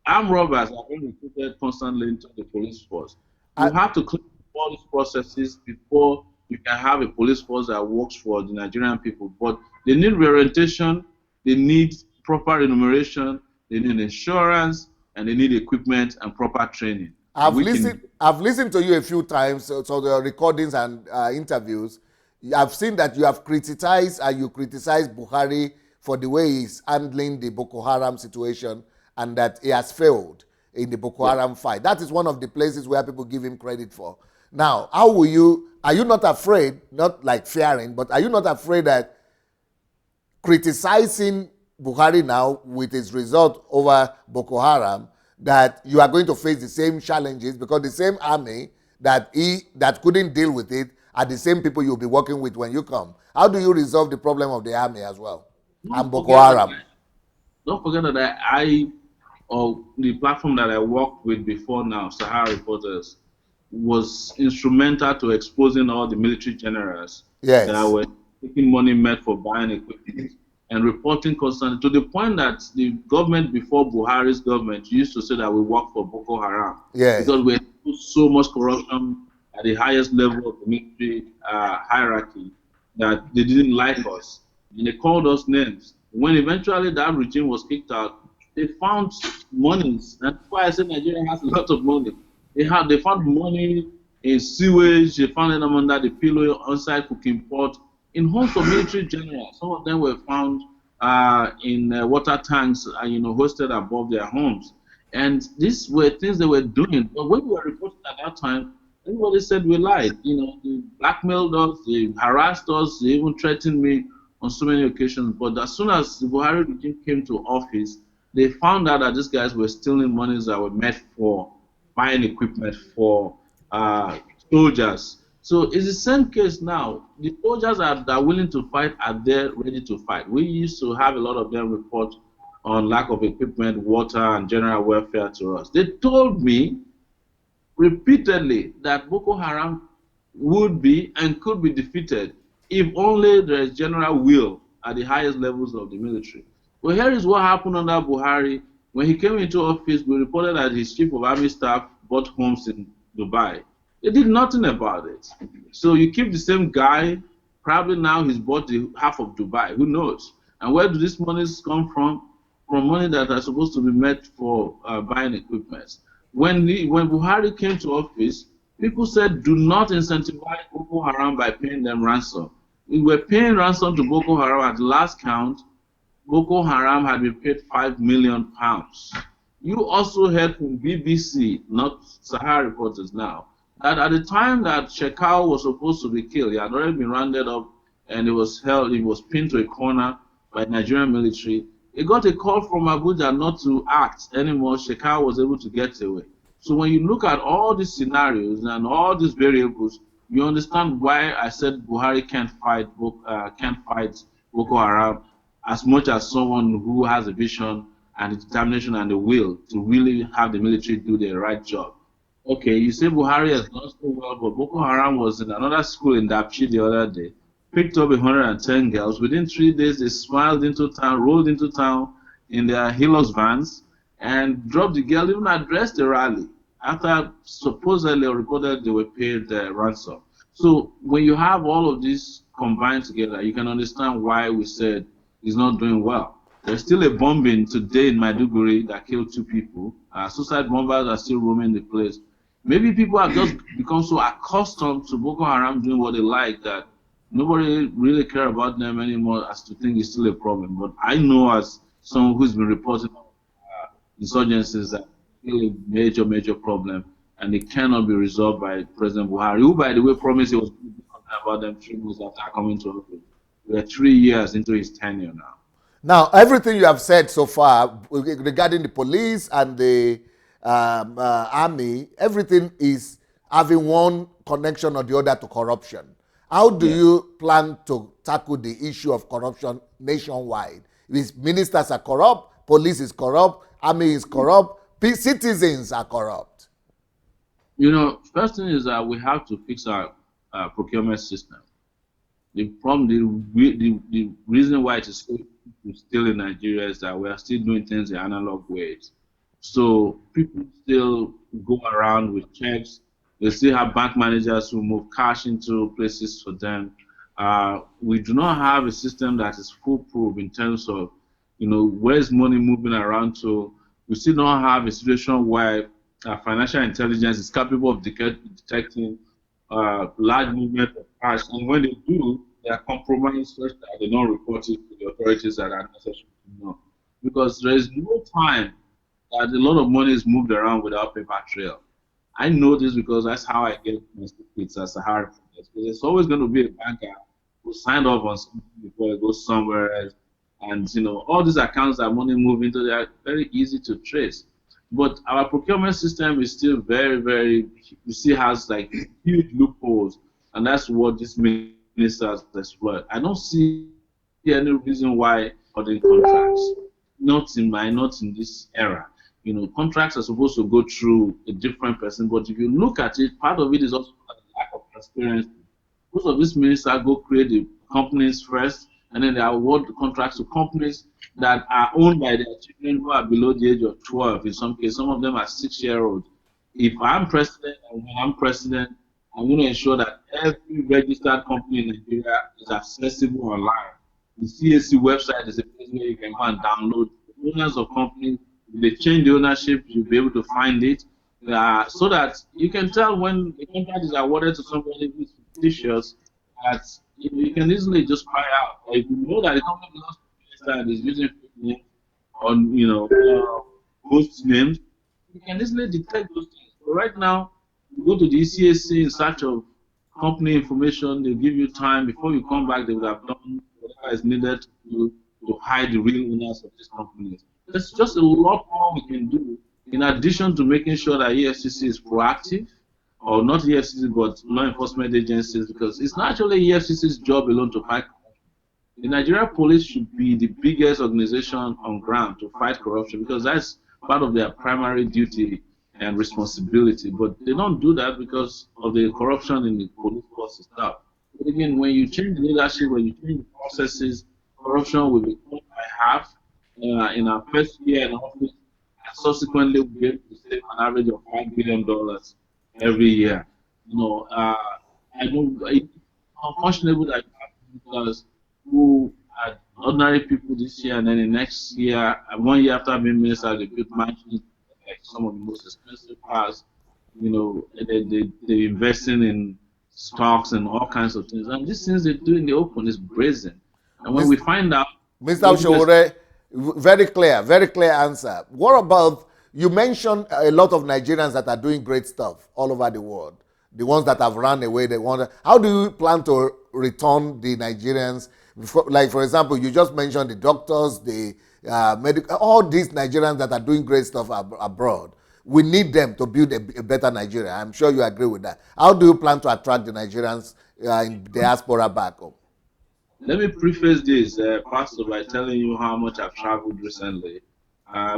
armed robbers are being recruited constantly into the police force. You have to clear all these processes before you can have a police force that works for the Nigerian people. But they need reorientation, they need proper remuneration, they need insurance, and they need equipment and proper training. I've listened to you a few times, so the recordings and interviews. I've seen that you have criticized Buhari for the way he's handling the Boko Haram situation and that he has failed in the Boko Haram fight. That is one of the places where people give him credit for. Now, are you not afraid, not like fearing, but are you not afraid that criticizing Buhari now with his result over Boko Haram, that you are going to face the same challenges because the same army that couldn't deal with it are the same people you'll be working with when you come? How do you resolve the problem of the army as well and Boko Haram? Don't forget that the platform that I worked with before now, Sahara Reporters, was instrumental to exposing all the military generals that were taking money made for buying equipment and reporting constantly to the point that the government before Buhari's government used to say that we work for Boko Haram because we had so much corruption at the highest level of the military hierarchy that they didn't like us and they called us names. When eventually that regime was kicked out, they found monies. That's why I said Nigeria has a lot of money. They found money in sewage. They found them under the pillow on-site cooking pot in homes of military generals. Some of them were found in water tanks, hosted above their homes. And these were things they were doing. But when we were reporting at that time, Everybody said we lied. They blackmailed us, they harassed us, they even threatened me on so many occasions. But as soon as the Buhari regime came to office, they found out that these guys were stealing monies that were meant for buying equipment for uh, soldiers. So it's the same case now. The soldiers that are willing to fight are there ready to fight. We used to have a lot of them report on lack of equipment, water, and general welfare to us. They told me repeatedly that Boko Haram would be and could be defeated if only there is general will at the highest levels of the military. Well, here is what happened under Buhari. When he came into office, we reported that his chief of army staff bought homes in Dubai. They did nothing about it. So you keep the same guy, probably now he's bought the half of Dubai. Who knows? And where do these monies come from? From money that are supposed to be meant for buying equipment. When Buhari came to office, people said, do not incentivize Boko Haram by paying them ransom. We were paying ransom to Boko Haram at the last count. Boko Haram had been paid £5 million. You also heard from BBC, not Sahara reporters now, that at the time that Shekau was supposed to be killed, he had already been rounded up and he was pinned to a corner by Nigerian military. He got a call from Abuja not to act anymore. Shekau was able to get away. So when you look at all these scenarios and all these variables, you understand why I said Buhari can't fight Boko Haram as much as someone who has a vision and the determination and the will to really have the military do the right job. Okay, you say Buhari has done so well, but Boko Haram was in another school in Dapchi the other day, picked up 110 girls. Within 3 days, they smiled into town, rolled into town in their Hilux vans, and dropped the girl, even addressed the rally after supposedly or reported they were paid ransom. So when you have all of this combined together, you can understand why we said he's not doing well. There's still a bombing today in Maiduguri that killed 2 people. Suicide bombers are still roaming the place. Maybe people have just become so accustomed to Boko Haram doing what they like that nobody really care about them anymore as to think it's still a problem. But I know as someone who's been reporting insurgencies that it's still a major, major problem and it cannot be resolved by President Buhari, who, by the way, promised he was going to do something about them 3 months after coming to office. We are 3 years into his tenure now. Now, everything you have said so far regarding the police and the army, everything is having one connection or the other to corruption. How do you plan to tackle the issue of corruption nationwide? If ministers are corrupt, police is corrupt, army is corrupt, citizens are corrupt. First thing is that we have to fix our procurement system. The problem, the reason why it is still in Nigeria is that we are still doing things in analog ways. So people still go around with checks. They still have bank managers who move cash into places for them. We do not have a system that is foolproof in terms of, where's money moving around to. We still don't have a situation where financial intelligence is capable of detecting large movement of cash, and when they do, they are compromised such that they don't report it to the authorities that are necessary to know. Because there is no time that a lot of money is moved around without paper trail. I know this because that's how I get my secrets as Sahara Because there's always going to be a banker who signed off on something before it goes somewhere else. And all these accounts that money move into, they are very easy to trace. But our procurement system is still very, very, you see, has like huge loopholes, and that's what these ministers exploit. I don't see any reason why for the contracts, not in this era. Contracts are supposed to go through a different person, but if you look at it, part of it is also the lack of transparency. Most of these ministers go create the companies first, and then they award the contracts to companies that are owned by their children who are below the age of 12. In some cases, some of them are 6-year-olds. If I'm president, and when I'm president, I'm going to ensure that every registered company in Nigeria is accessible online. The CAC website is a place where you can go and download the owners of companies. If they change the ownership, you'll be able to find it. So that you can tell when the contract is awarded to somebody who's fictitious, that you can easily just cry out. Or if you know that the company belongs to the minister and is using fake names on, host names, you can easily detect those things. But right now, You go to the ECAC in search of company information, they give you time. Before you come back, they would have done whatever is needed to hide the real owners of these companies. There's just a lot more we can do in addition to making sure that EFCC is proactive, or not EFCC, but law enforcement agencies, because it's not actually EFCC's job alone to fight corruption. The Nigeria police should be the biggest organization on ground to fight corruption, because that's part of their primary duty and responsibility. But they don't do that because of the corruption in the police force itself. But again, when you change leadership, when you change the processes, corruption will be cut by half in our first year in office, and subsequently we'll be able to save an average of $5 billion every year. I don't. It's unfortunate that because who are ordinary people this year, and then the next year, 1 year after being minister, they built mansions like some of the most expensive cars. They're investing in stocks and all kinds of things, and these things they do in the open is brazen. And when we find out, Mr. Sowore, very clear answer. What about, you mentioned a lot of Nigerians that are doing great stuff all over the world, the ones that have run away, how do you plan to return the Nigerians? Like, for example, you just mentioned the doctors, the medical, all these Nigerians that are doing great stuff abroad. We need them to build a better Nigeria. I'm sure you agree with that. How do you plan to attract the Nigerians in diaspora back home? Let me preface this, Pastor, by telling you how much I've traveled recently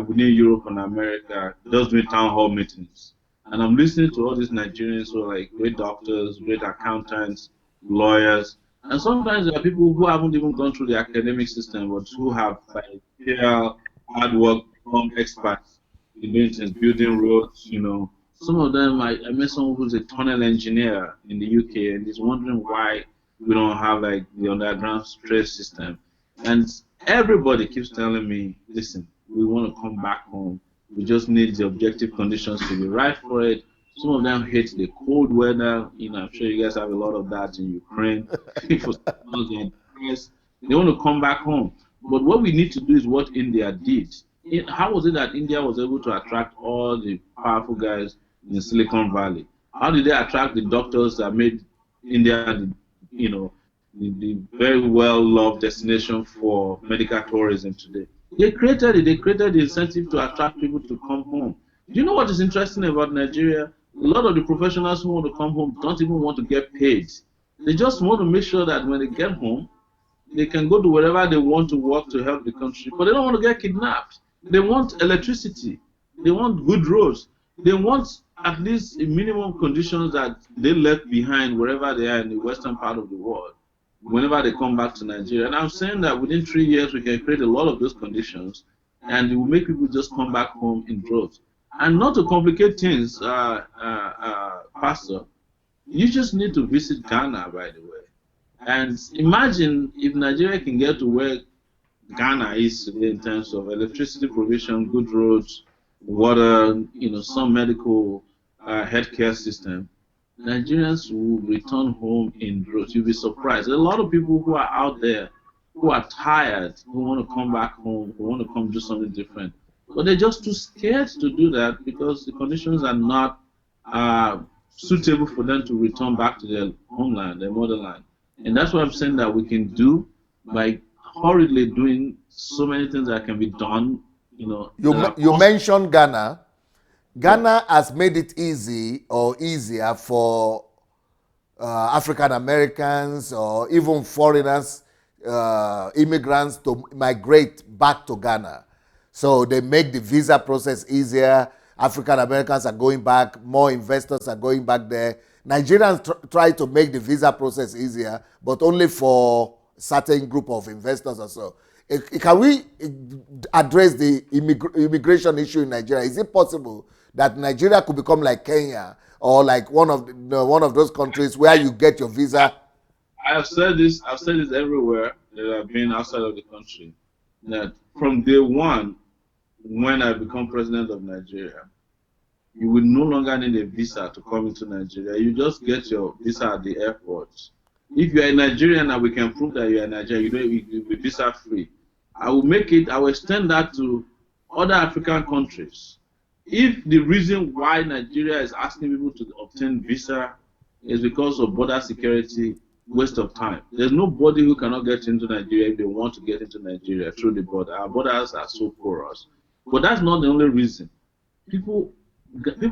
within Europe and America, just doing town hall meetings. And I'm listening to all these Nigerians who are like great doctors, great accountants, lawyers. And sometimes there are people who haven't even gone through the academic system, but who have, like, real hard work, become experts in doing things, building roads, Some of them, I met someone who's a tunnel engineer in the UK, and he's wondering why we don't have like the underground trace system. And everybody keeps telling me, listen, we want to come back home. We just need the objective conditions to be right for it. Some of them hate the cold weather. I'm sure you guys have a lot of that in Ukraine. People they want to come back home. But what we need to do is what India did. How was it that India was able to attract all the powerful guys in the Silicon Valley? How did they attract the doctors that made India the very well-loved destination for medical tourism today? They created it. They created the incentive to attract people to come home. Do you know what is interesting about Nigeria? A lot of the professionals who want to come home don't even want to get paid. They just want to make sure that when they get home, they can go to wherever they want to work to help the country. But they don't want to get kidnapped. They want electricity. They want good roads. They want at least a minimum conditions that they left behind wherever they are in the western part of the world whenever they come back to Nigeria. And I'm saying that within 3 years, we can create a lot of those conditions, and it will make people just come back home in droves. And not to complicate things, Pastor, you just need to visit Ghana, by the way. And imagine if Nigeria can get to where Ghana is today in terms of electricity provision, good roads, water, some medical healthcare system. Nigerians will return home in droves. You'll be surprised. There are a lot of people who are out there who are tired, who want to come back home, who want to come do something different. But they're just too scared to do that because the conditions are not suitable for them to return back to their homeland, their motherland. And that's what I'm saying that we can do by hurriedly doing so many things that can be done. You mentioned Ghana. Ghana has made it easy or easier for African Americans or even foreigners, immigrants to migrate back to Ghana. So they make the visa process easier. African Americans are going back. More investors are going back there. Nigerians try to make the visa process easier, but only for certain group of investors or so. Can we address the immigration issue in Nigeria? Is it possible that Nigeria could become like Kenya or like one of those countries where you get your visa? I've said this everywhere that I've been outside of the country, that from day one, when I become president of Nigeria, you will no longer need a visa to come into Nigeria. You just get your visa at the airport. If you are a Nigerian and we can prove that you are a Nigerian, you'll be visa free. I will extend that to other African countries. if the reason why Nigeria is asking people to obtain visa is because of border security, waste of time. There's nobody who cannot get into Nigeria if they want to get into Nigeria through the border. Our borders are so porous. But that's not the only reason. People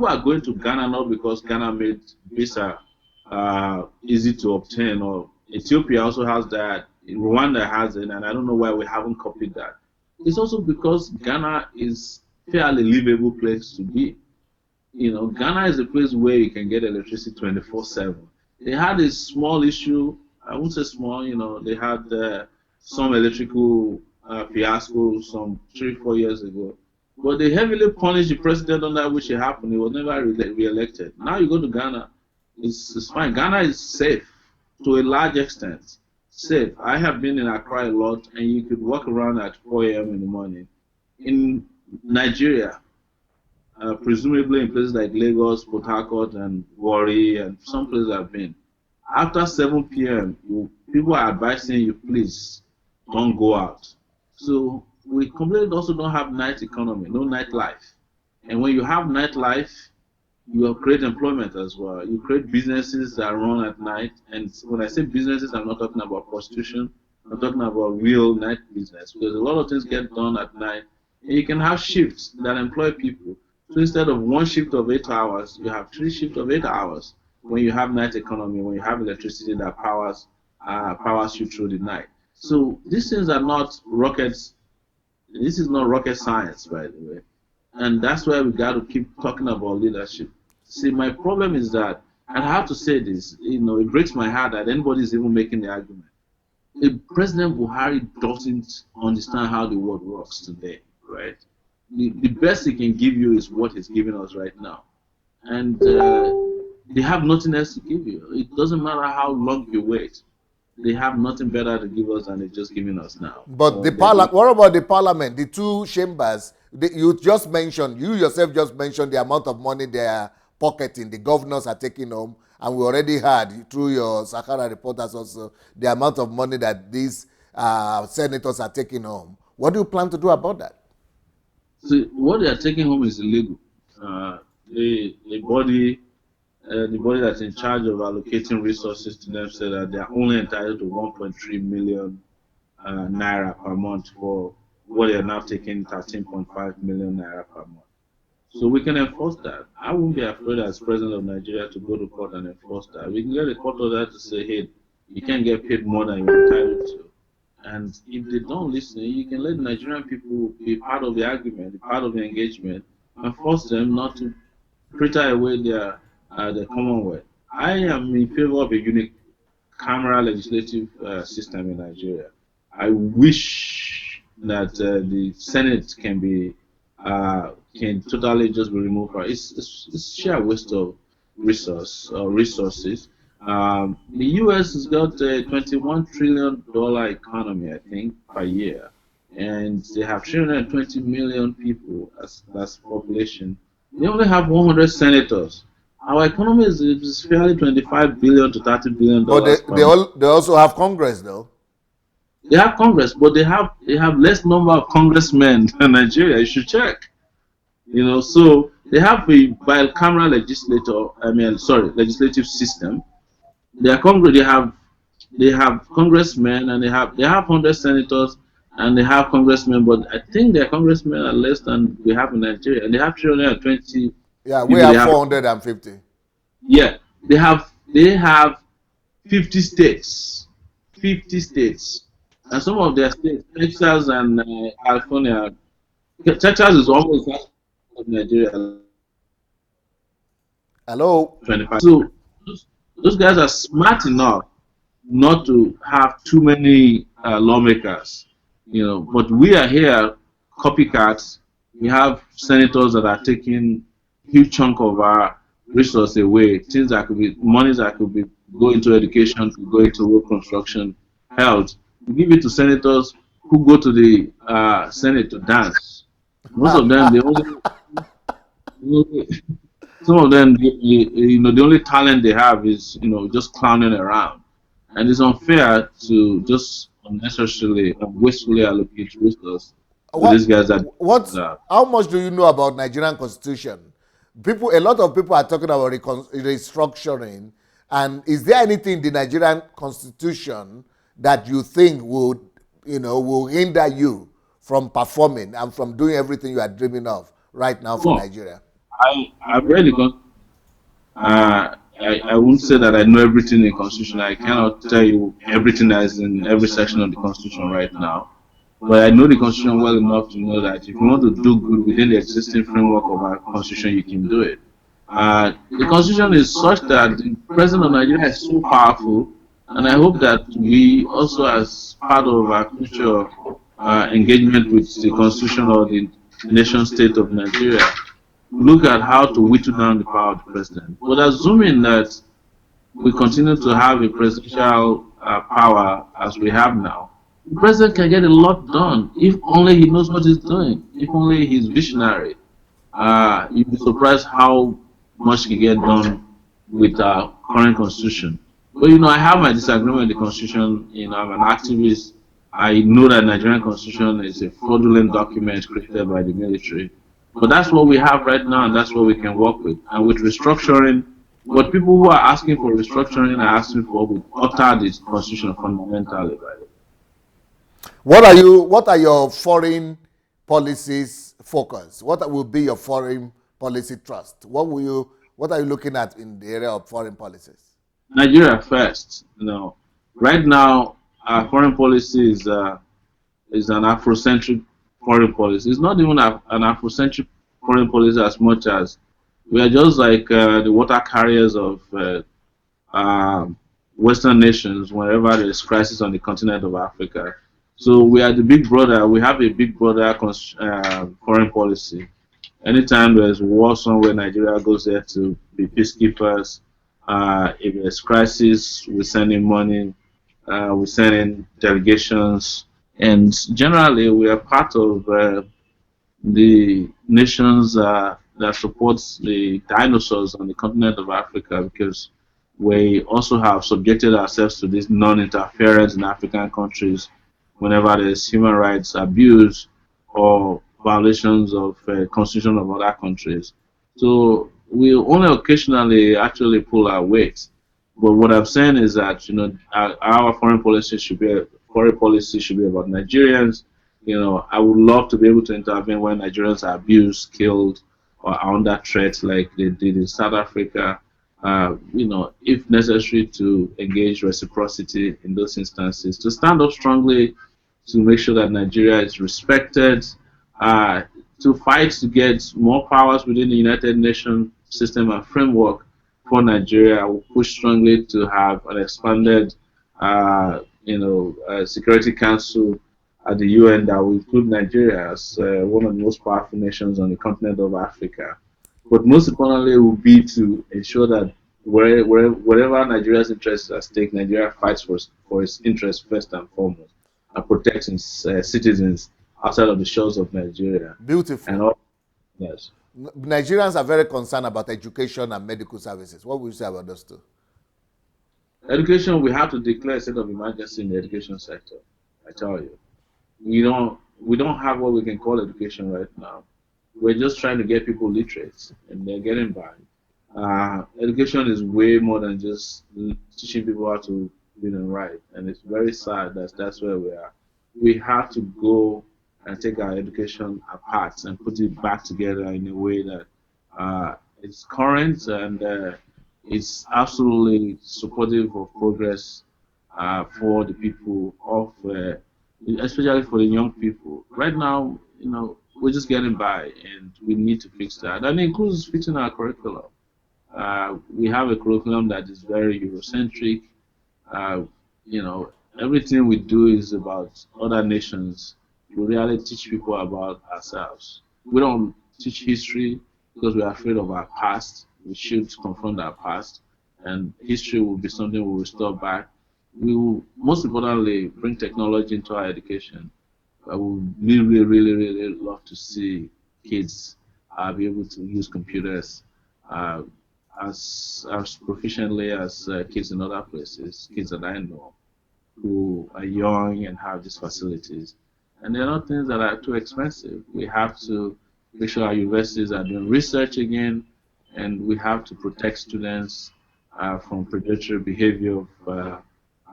are going to Ghana not because Ghana made visa easy to obtain, or Ethiopia also has that, Rwanda has it, and I don't know why we haven't copied that. It's also because Ghana is fairly livable place to be. Ghana is a place where you can get electricity 24/7. They had a small issue, I won't say small, they had some electrical fiasco some 3-4 years ago. But they heavily punished the president under which it happened. He was never re-elected. Now you go to Ghana, it's fine. Ghana is safe to a large extent. Safe. I have been in Accra a lot, and you could walk around at 4 a.m. in the morning. In Nigeria, presumably in places like Lagos, Port Harcourt, and Warri, and some places I've been, after 7 p.m., people are advising you, please don't go out. So we completely also don't have night economy, no nightlife. And when you have nightlife, you create employment as well. You create businesses that run at night. And when I say businesses, I'm not talking about prostitution. I'm talking about real night business, because a lot of things get done at night. And you can have shifts that employ people. So instead of one shift of 8 hours, you have 3 shifts of 8 hours when you have night economy, when you have electricity that powers you through the night. So these things are not rockets. This is not rocket science, by the way. And that's why we got to keep talking about leadership. See, my problem is that, and I have to say this, it breaks my heart that anybody is even making the argument. If President Buhari doesn't understand how the world works today, right? The best he can give you is what he's giving us right now. And they have nothing else to give you. It doesn't matter how long you wait. They have nothing better to give us than they're just giving us now. But what about the parliament, the 2 chambers? You yourself just mentioned the amount of money they are pocketing, the governors are taking home, and we already heard through your Sahara reporters also the amount of money that these senators are taking home. What do you plan to do about that? See, what they are taking home is illegal. The body that's in charge of allocating resources to them said that they are only entitled to 1.3 million naira per month for what they are now taking 13.5 million naira per month. So we can enforce that. I won't be afraid as president of Nigeria to go to court and enforce that. We can get a court order to say, hey, you can't get paid more than you're entitled to. And if they don't listen, you can let Nigerian people be part of the argument, be part of the engagement, and force them not to fritter away their Commonwealth. I am in favor of a unique camera legislative system in Nigeria. I wish that the Senate can totally just be removed. It's sheer waste of resources. The U.S. has got a $21 trillion economy, I think, per year, and they have 320 million people as population. They only have 100 senators. Our economy is fairly $25 billion to $30 billion. But they also have Congress, though. They have Congress, but they have less number of congressmen than Nigeria. You should check. So they have a bicameral legislative system. They have congressmen, and they have 100 senators, and they have congressmen, but I think their congressmen are less than we have in Nigeria, and they have 320. Yeah, we have 450. Yeah, they have 50 states, and some of their states, Texas and California. Texas is almost like Nigeria. Hello. 25. So those guys are smart enough not to have too many lawmakers, But we are here, copycats. We have senators that are taking huge chunk of our resource away. Things that could be monies that could be go into education, could go into road construction, health. We give it to senators who go to the Senate to dance. Most of them, some of them, the only talent they have is, just clowning around. And it's unfair to just unnecessarily and wastefully allocate resources to these guys that. How much do you know about Nigerian constitution? A lot of people are talking about restructuring. And is there anything in the Nigerian constitution that you think will hinder you from performing and from doing everything you are dreaming of right now for Nigeria? I've read the Constitution. I won't say that I know everything in the Constitution. I cannot tell you everything that is in every section of the Constitution right now. But I know the Constitution well enough to know that if you want to do good within the existing framework of our Constitution, you can do it. The Constitution is such that the President of Nigeria is so powerful, and I hope that we also, as part of our future engagement with the Constitution or the nation state of Nigeria, look at how to whittle down the power of the President. But assuming that we continue to have a presidential power as we have now, the President can get a lot done if only he knows what he's doing, if only he's visionary. You'd be surprised how much can get done with our current constitution. But I have my disagreement with the constitution. I'm an activist. I know that Nigerian constitution is a fraudulent document created by the military. But that's what we have right now, and that's what we can work with. And with restructuring, what people who are asking for restructuring are asking for would alter the constitution fundamentally. What are your foreign policies focus? What will be your foreign policy trust? What are you looking at in the area of foreign policies? Nigeria first. Right now our foreign policy is an Afrocentric foreign policy. It's not even an Afrocentric foreign policy as much as we are just like the water carriers of Western nations whenever there is crisis on the continent of Africa. So we are the big brother. We have a big brother foreign policy. Anytime there's war somewhere, Nigeria goes there to be peacekeepers. If there's crisis, we send in money. We send in delegations. And generally, we are part of the nations that supports the dinosaurs on the continent of Africa, because we also have subjected ourselves to this non-interference in African countries whenever there's human rights abuse or violations of constitution of other countries. So we only occasionally actually pull our weight. But what I'm saying is that our foreign policy should be about Nigerians. I would love to be able to intervene when Nigerians are abused, killed, or are under threat, like they did in South Africa. If necessary, to engage reciprocity in those instances, to stand up strongly to make sure that Nigeria is respected, to fight to get more powers within the United Nations system and framework for Nigeria. Will push strongly to have an expanded, Security Council at the UN that will include Nigeria as one of the most powerful nations on the continent of Africa. But most importantly, will be to ensure that wherever Nigeria's interests are at stake, Nigeria fights for its interests first and foremost, and protects its citizens outside of the shores of Nigeria. Beautiful. Yes. Nigerians are very concerned about education and medical services. What would you say about those two? Education, we have to declare a state of emergency in the education sector. I tell you, we don't have what we can call education right now. We're just trying to get people literate, and they're getting by. Education is way more than just teaching people how to read and write, and it's very sad that that's where we are. We have to go and take our education apart and put it back together in a way that it's current and it's absolutely supportive of progress for the people especially for the young people. Right now, we're just getting by, and we need to fix that. And it includes fixing our curriculum. We have a curriculum that is very Eurocentric. Everything we do is about other nations. We really teach people about ourselves. We don't teach history because we're afraid of our past. We should confront our past, and history will be something we'll restore back. We will, most importantly, bring technology into our education. I would really, really, really love to see kids be able to use computers as proficiently as kids in other places, kids that I know who are young and have these facilities. and they're not things that are too expensive. We have to make sure our universities are doing research again, and we have to protect students from predatory behavior of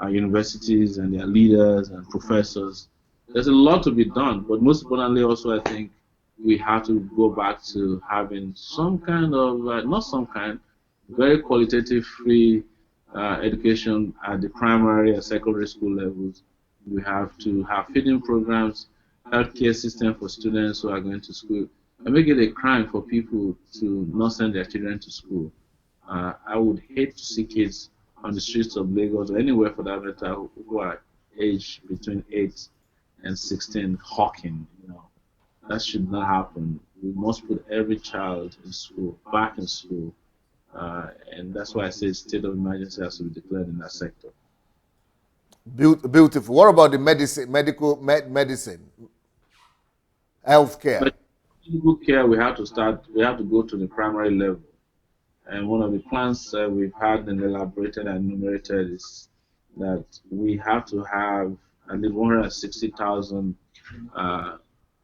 our universities and their leaders and professors. There's a lot to be done, but most importantly, also, I think we have to go back to having some kind of, not some kind, very qualitative, free education at the primary and secondary school levels. We have to have feeding programs, healthcare system for students who are going to school, and make it a crime for people to not send their children to school. I would hate to see kids on the streets of Lagos or anywhere for that matter who are aged between 8 and 16 hawking. That should not happen. We must put every child in school, back in school, and that's why I say state of emergency has to be declared in that sector. Beautiful. What about the medicine, healthcare? But medical care, we have to start. We have to go to the primary level. And one of the plans we've had and elaborated and enumerated is that we have to have at least 160,000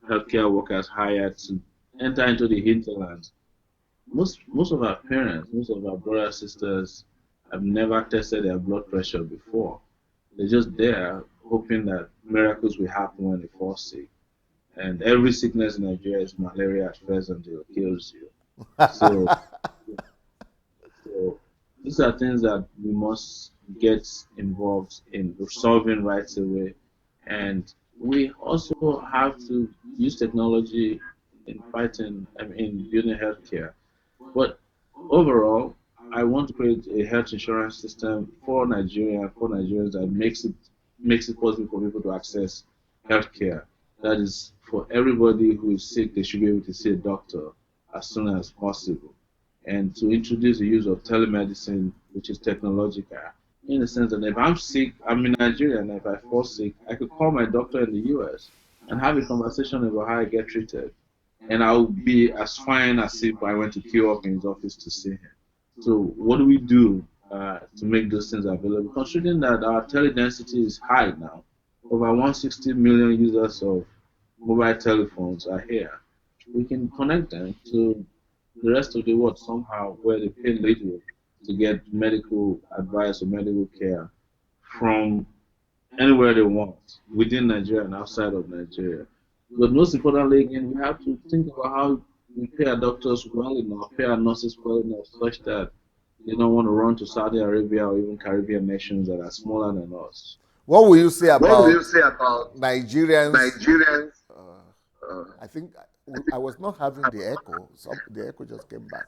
healthcare workers hired to enter into the hinterland. Most of our parents, most of our brothers, sisters have never tested their blood pressure before. They're just there hoping that miracles will happen when they fall sick. And every sickness in Nigeria is malaria at first until it kills you. So, so these are things that we must get involved in solving right away. And we also have to use technology in fighting, in building healthcare. But overall, I want to create a health insurance system for Nigerians that makes it possible for people to access healthcare. That is, for everybody who is sick, they should be able to see a doctor as soon as possible. And to introduce the use of telemedicine, which is technological, in the sense that if I'm sick, I'm in Nigeria, and if I fall sick, I could call my doctor in the US and have a conversation about how I get treated. And I'll be as fine as if I went to queue up in his office to see him. So what do we do to make those things available? Considering that our tele-density is high now, over 160 million users of mobile telephones are here. We can connect them to the rest of the world somehow where they pay little to get medical advice or medical care from anywhere they want, within Nigeria and outside of Nigeria. But most importantly, again, we have to think about how we pay our doctors well enough, pay our nurses well enough, such that they don't want to run to Saudi Arabia or even Caribbean nations that are smaller than us. What will you say What will about you say about Nigerians? Nigerians? I think I was not having the echo. The echo just came back.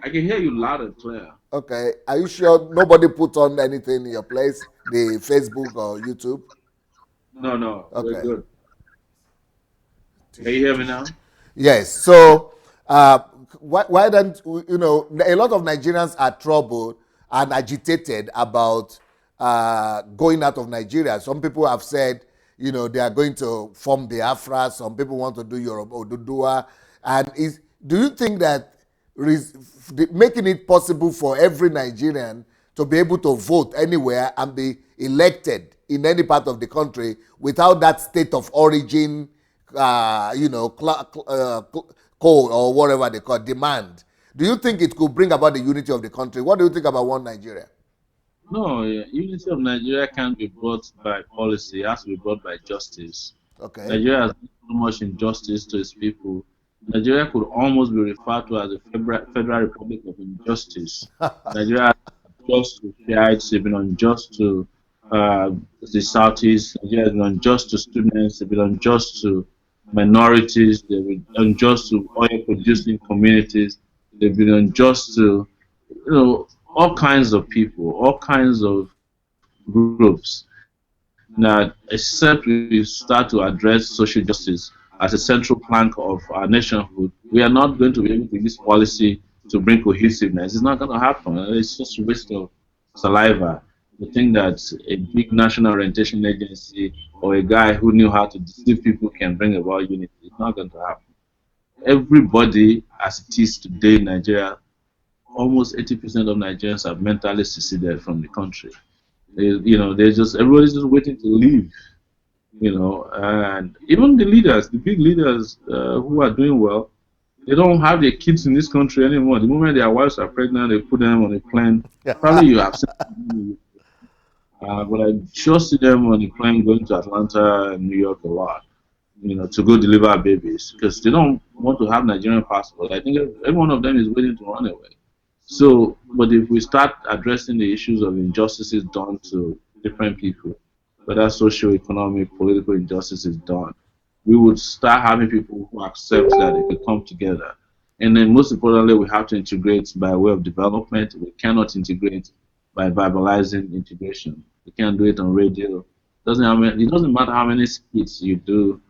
I can hear you loud and clear. Okay. Are you sure nobody put on anything in your place? The Facebook or YouTube? No, Okay. we're good. Can you hear me now? Yes. So why don't a lot of Nigerians are troubled and agitated about going out of Nigeria. Some people have said, they are going to form Biafra. Some people want to do Yoruba or Dudua. And do you think that making it possible for every Nigerian to be able to vote anywhere and be elected in any part of the country without that state of origin, code or whatever they call demand, do you think it could bring about the unity of the country? What do you think about one Nigeria? No, unity of Nigeria can't be brought by policy. It has to be brought by justice. Okay. Nigeria has done so much injustice to its people. Nigeria could almost be referred to as a federal republic of injustice. Nigeria has been unjust to Shiites, they've been unjust to the Southeast, Nigeria has been unjust to students, they've been unjust to minorities, they've been unjust to oil producing communities, they've been unjust to all kinds of people, all kinds of groups. That except we start to address social justice as a central plank of our nationhood, we are not going to be able to use policy to bring cohesiveness. It's not going to happen. It's just a waste of saliva. The thing that a big national orientation agency or a guy who knew how to deceive people can bring about unity. It's not going to happen. Everybody, as it is today in Nigeria, almost 80% of Nigerians have mentally seceded from the country. They're just everybody's just waiting to leave. And even the leaders, the big leaders who are doing well, they don't have their kids in this country anymore. The moment their wives are pregnant, they put them on a plane. Probably you have seen, but I sure see them on a plane going to Atlanta and New York a lot, to go deliver babies because they don't want to have Nigerian passport. I think every one of them is waiting to run away. So, but if we start addressing the issues of injustices done to different people, whether socio-economic, political injustices done, we would start having people who accept that they could come together. And then most importantly, we have to integrate by way of development. We cannot integrate by verbalizing integration. We can't do it on radio. It doesn't matter how many skits you do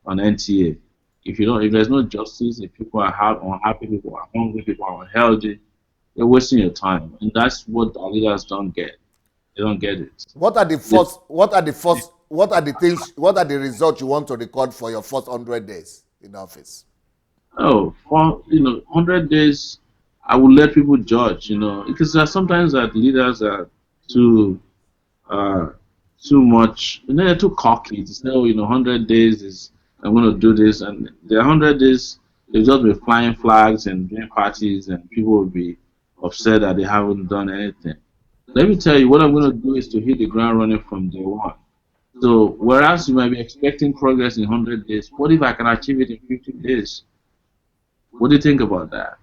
on NTA. If there's no justice, if people are unhappy, people are hungry, people are unhealthy, you're wasting your time, and that's what our leaders don't get. They don't get it. What are the They, first? What are the first? What are the things? What are the results you want to record for your first 100 days in office? oh, for 100 days, I will let people judge. Because there are sometimes that leaders are too uh too much. They're too cocky to say, 100 days is I'm going to do this, and the 100 days they'll just be flying flags and doing parties, and people will be upset that they haven't done anything. Let me tell you, what I'm going to do is to hit the ground running from day one. So, whereas you might be expecting progress in 100 days, what if I can achieve it in 50 days? What do you think about that?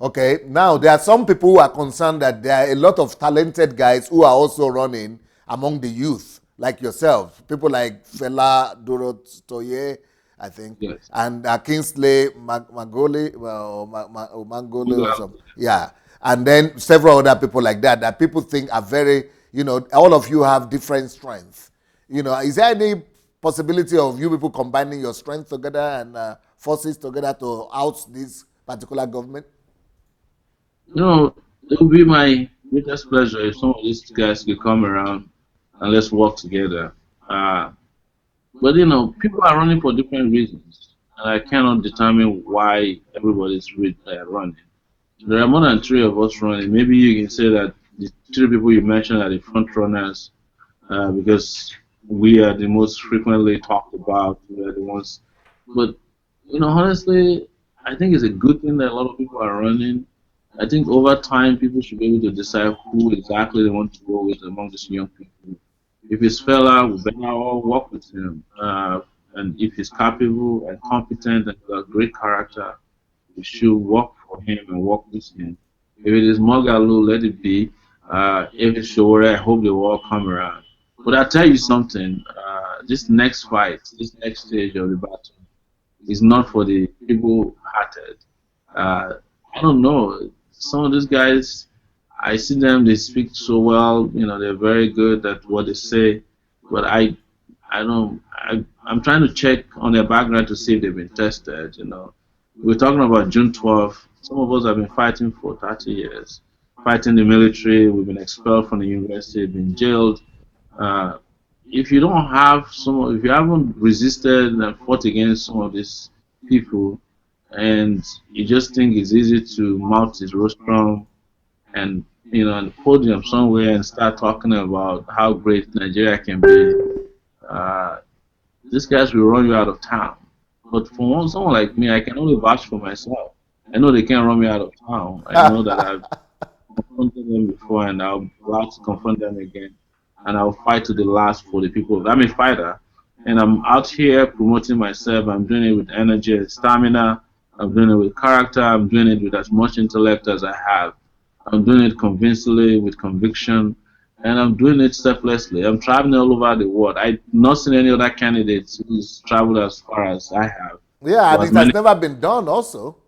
Okay, now there are some people who are concerned that there are a lot of talented guys who are also running among the youth, like yourself. People like Fela Dorotoye, I think, Yes. and Kingsley Magoli, or Mangole or something. Yeah, and then several other people like that that people think are very, all of you have different strengths. Is there any possibility of you people combining your strength together and forces together to out this particular government? It would be my greatest pleasure if some of these guys could come around and let's work together. Uh, but people are running for different reasons, and I cannot determine why everybody's running. There are more than three of us running. Maybe you can say that the three people you mentioned are the front runners because we are the most frequently talked about. We are the ones. But honestly, I think it's a good thing that a lot of people are running. I think over time, people should be able to decide who exactly they want to go with among these young people. If it's fella, we better all work with him. And if he's capable and competent and got great character, we should work for him and work with him. If it is Mogalu, let it be. If it's Sowore, I hope they will all come around. But I'll tell you something, this next fight, this next stage of the battle is not for the people hearted. Uh, I don't know. Some of these guys, I see them, they speak so well, they're very good at what they say, but I don't, I'm trying to check on their background to see if they've been tested. We're talking about June 12th. Some of us have been fighting for 30 years, fighting the military. We've been expelled from the university, been jailed. Uh, if you don't have if you haven't resisted and fought against some of these people, and you just think it's easy to mount his rostrum and on the podium somewhere and start talking about how great Nigeria can be, uh, these guys will run you out of town. But for someone like me, I can only vouch for myself. I know they can't run me out of town. I know that I've confronted them before, and I'll be glad to confront them again. And I'll fight to the last for the people. I'm a fighter, and I'm out here promoting myself. I'm doing it with energy and stamina. I'm doing it with character. I'm doing it with as much intellect as I have. I'm doing it convincingly with conviction, and I'm doing it selflessly. I'm traveling all over the world. I've not seen any other candidates who's traveled as far as I have, Yeah, or and as it has many. never been done also.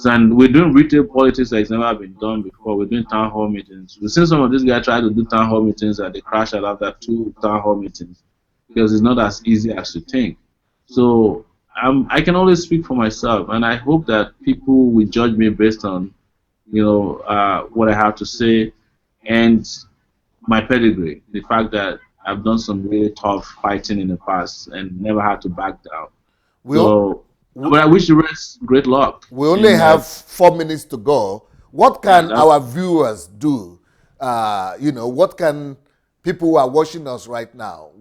And we're doing retail politics that's never been done before. We're doing town hall meetings. We've seen some of these guys try to do town hall meetings and they crash out after two town hall meetings because it's not as easy as you think. So I can only speak for myself, and I hope that people will judge me based on what I have to say and my pedigree, the fact that I've done some really tough fighting in the past and never had to back down. We, So, we, but I wish the rest great luck. we only And have 4 minutes to go. What yeah, can our viewers do? What can people who are watching us right now?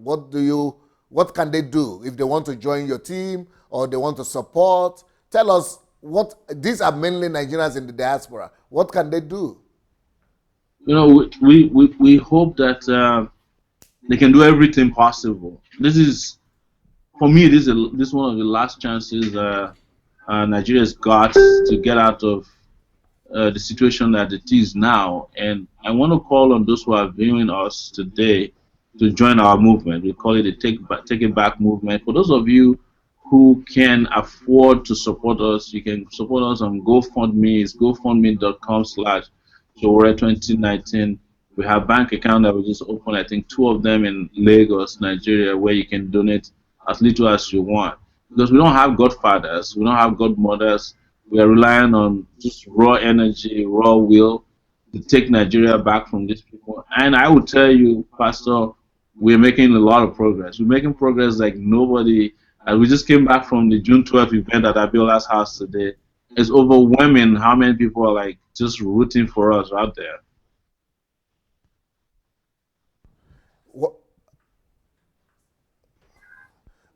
What can they do if they want to join your team or they want to support? Tell us what, these are mainly Nigerians in the diaspora. What can they do? We hope that they can do everything possible. This is, for me, this is one of the last chances Nigeria's got to get out of the situation that it is now. And I want to call on those who are viewing us today to join our movement. We call it a Take It Back movement. For those of you who can afford to support us, you can support us on GoFundMe. It's gofundme.com/Sowore 2019. We have bank account that we just opened, I think two of them in Lagos, Nigeria, where you can donate as little as you want. Because we don't have godfathers, we don't have godmothers. We are relying on just raw energy, raw will to take Nigeria back from these people. And I would tell you, Pastor, we're making a lot of progress. We're making progress like nobody. We just came back from the June 12th event at Abiola's house today. It's overwhelming how many people are like just rooting for us out there.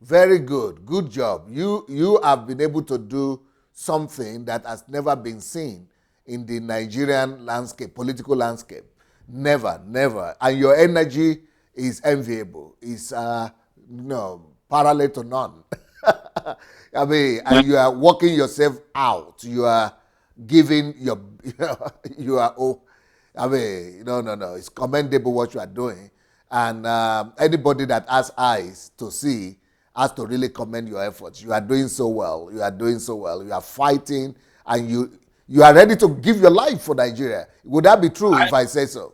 Very good. Good job. You have been able to do something that has never been seen in the Nigerian landscape, political landscape. Never, never. And your energy is enviable. It's parallel to none. I mean, and you are working yourself out. You are giving your, you are, I mean, no. It's commendable what you are doing. And anybody that has eyes to see has to really commend your efforts. You are doing so well. You are doing so well. You are fighting, and you are ready to give your life for Nigeria. Would that be true if I say so?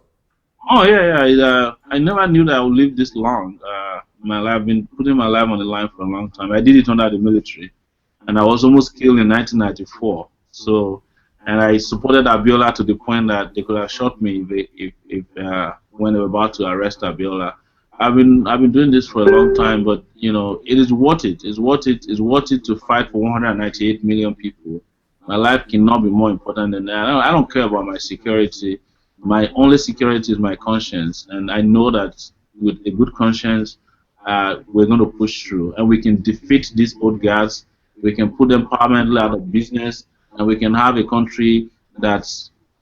Oh yeah. I never knew that I would live this long. My life, I've been putting my life on the line for a long time. I did it under the military, and I was almost killed in 1994. So, and I supported Abiola to the point that they could have shot me if when they were about to arrest Abiola. I've been doing this for a long time, but it is worth it. It's worth it. It's worth it to fight for 198 million people. My life cannot be more important than that. I don't care about my security. My only security is my conscience, and I know that with a good conscience, we're going to push through, and we can defeat these old guys. We can put them permanently out of business, and we can have a country that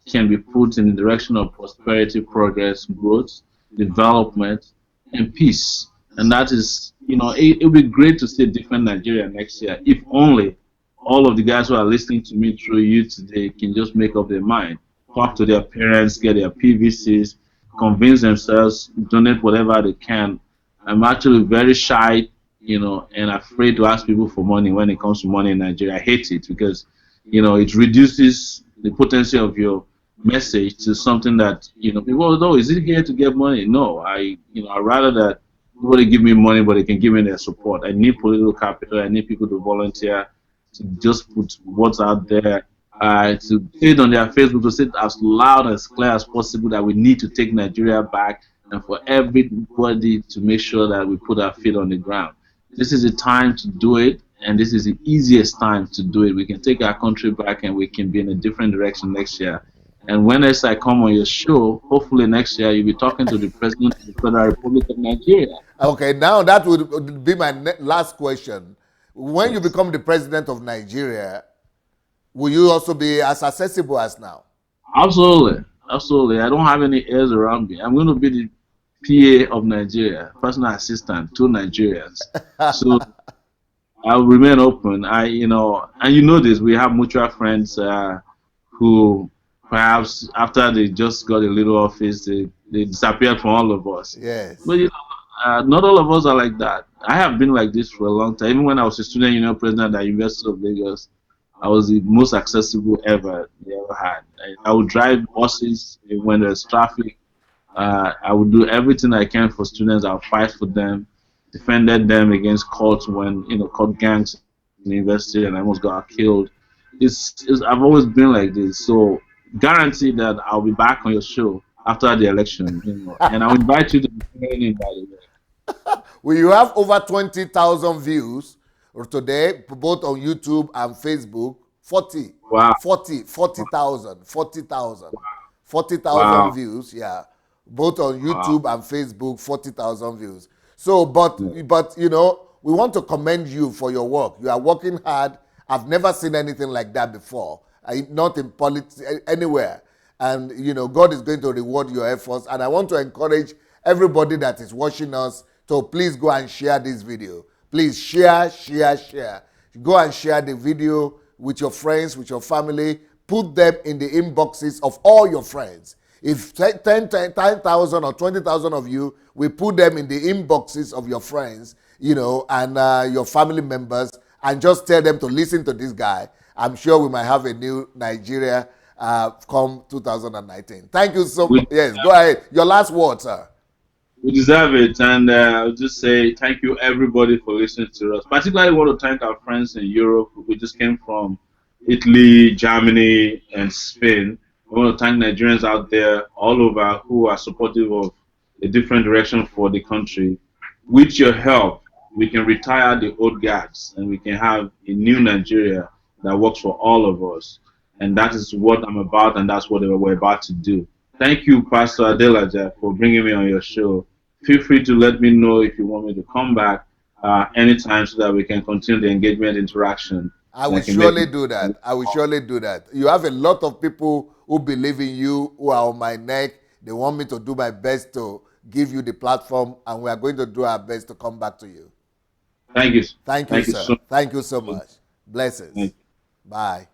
can be put in the direction of prosperity, progress, growth, development, and peace. And that is, it would be great to see a different Nigeria next year if only all of the guys who are listening to me through you today can just make up their mind, talk to their parents, get their PVCs, convince themselves, donate whatever they can. I'm actually very shy, and afraid to ask people for money when it comes to money in Nigeria. I hate it because, it reduces the potency of your message to something that, people, oh, is it here to get money? No, I'd rather that nobody give me money, but they can give me their support. I need political capital. I need people to volunteer, to just put what's out there, to say it on their Facebook, to say it as loud as clear as possible that we need to take Nigeria back, and for everybody to make sure that we put our feet on the ground. This is the time to do it, and this is the easiest time to do it. We can take our country back, and we can be in a different direction next year. And when next I come on your show, hopefully next year you'll be talking to the President of the Federal Republic of Nigeria. Okay, now that would be my last question. When you become the President of Nigeria, will you also be as accessible as now? Absolutely. I don't have any heirs around me. I'm going to be the PA of Nigeria, personal assistant to Nigerians. So I'll remain open. And this, we have mutual friends who perhaps after they just got a little office, they disappeared from all of us. Yes. But not all of us are like that. I have been like this for a long time. Even when I was a student union president at University of Lagos, I was the most accessible ever they ever had. I would drive buses when there's traffic. I would do everything I can for students. I'll fight for them, defended them against cults when cult gangs in the university, and I almost got killed. I've always been like this. So guarantee that I'll be back on your show after the election, and I'll invite you to the training, by the way. Well, you have over 20,000 views today, both on YouTube and Facebook. 40,000 Wow. views, yeah, both on YouTube and Facebook. 40,000 views. So, but you know, we want to commend you for your work. You are working hard. I've never seen anything like that before. Not in politics anywhere. And you know, God is going to reward your efforts. And I want to encourage everybody that is watching us to please go and share this video. Please share, share, share. Go and share the video with your friends, with your family. Put them in the inboxes of all your friends. If 10,000 or 20,000 of you, we put them in the inboxes of your friends, you know, and your family members, and just tell them to listen to this guy. I'm sure we might have a new Nigeria come 2019. Thank you so much. Yes, go ahead. Your last word, sir. We deserve it, and I'll just say thank you everybody for listening to us. Particularly, want to thank our friends in Europe. We just came from Italy, Germany, and Spain. I want to thank Nigerians out there all over who are supportive of a different direction for the country. With your help, we can retire the old guards and we can have a new Nigeria that works for all of us. And that is what I'm about, and that's what we're about to do. Thank you, Pastor Adelaja, for bringing me on your show. Feel free to let me know if you want me to come back anytime so that we can continue the engagement interaction. I will surely do that. I will surely do that. You have a lot of people who believe in you, who are on my neck. They want me to do my best to give you the platform, and we are going to do our best to come back to you. Thank you. Thank you, sir. Thank you so much. Blessings. Bye.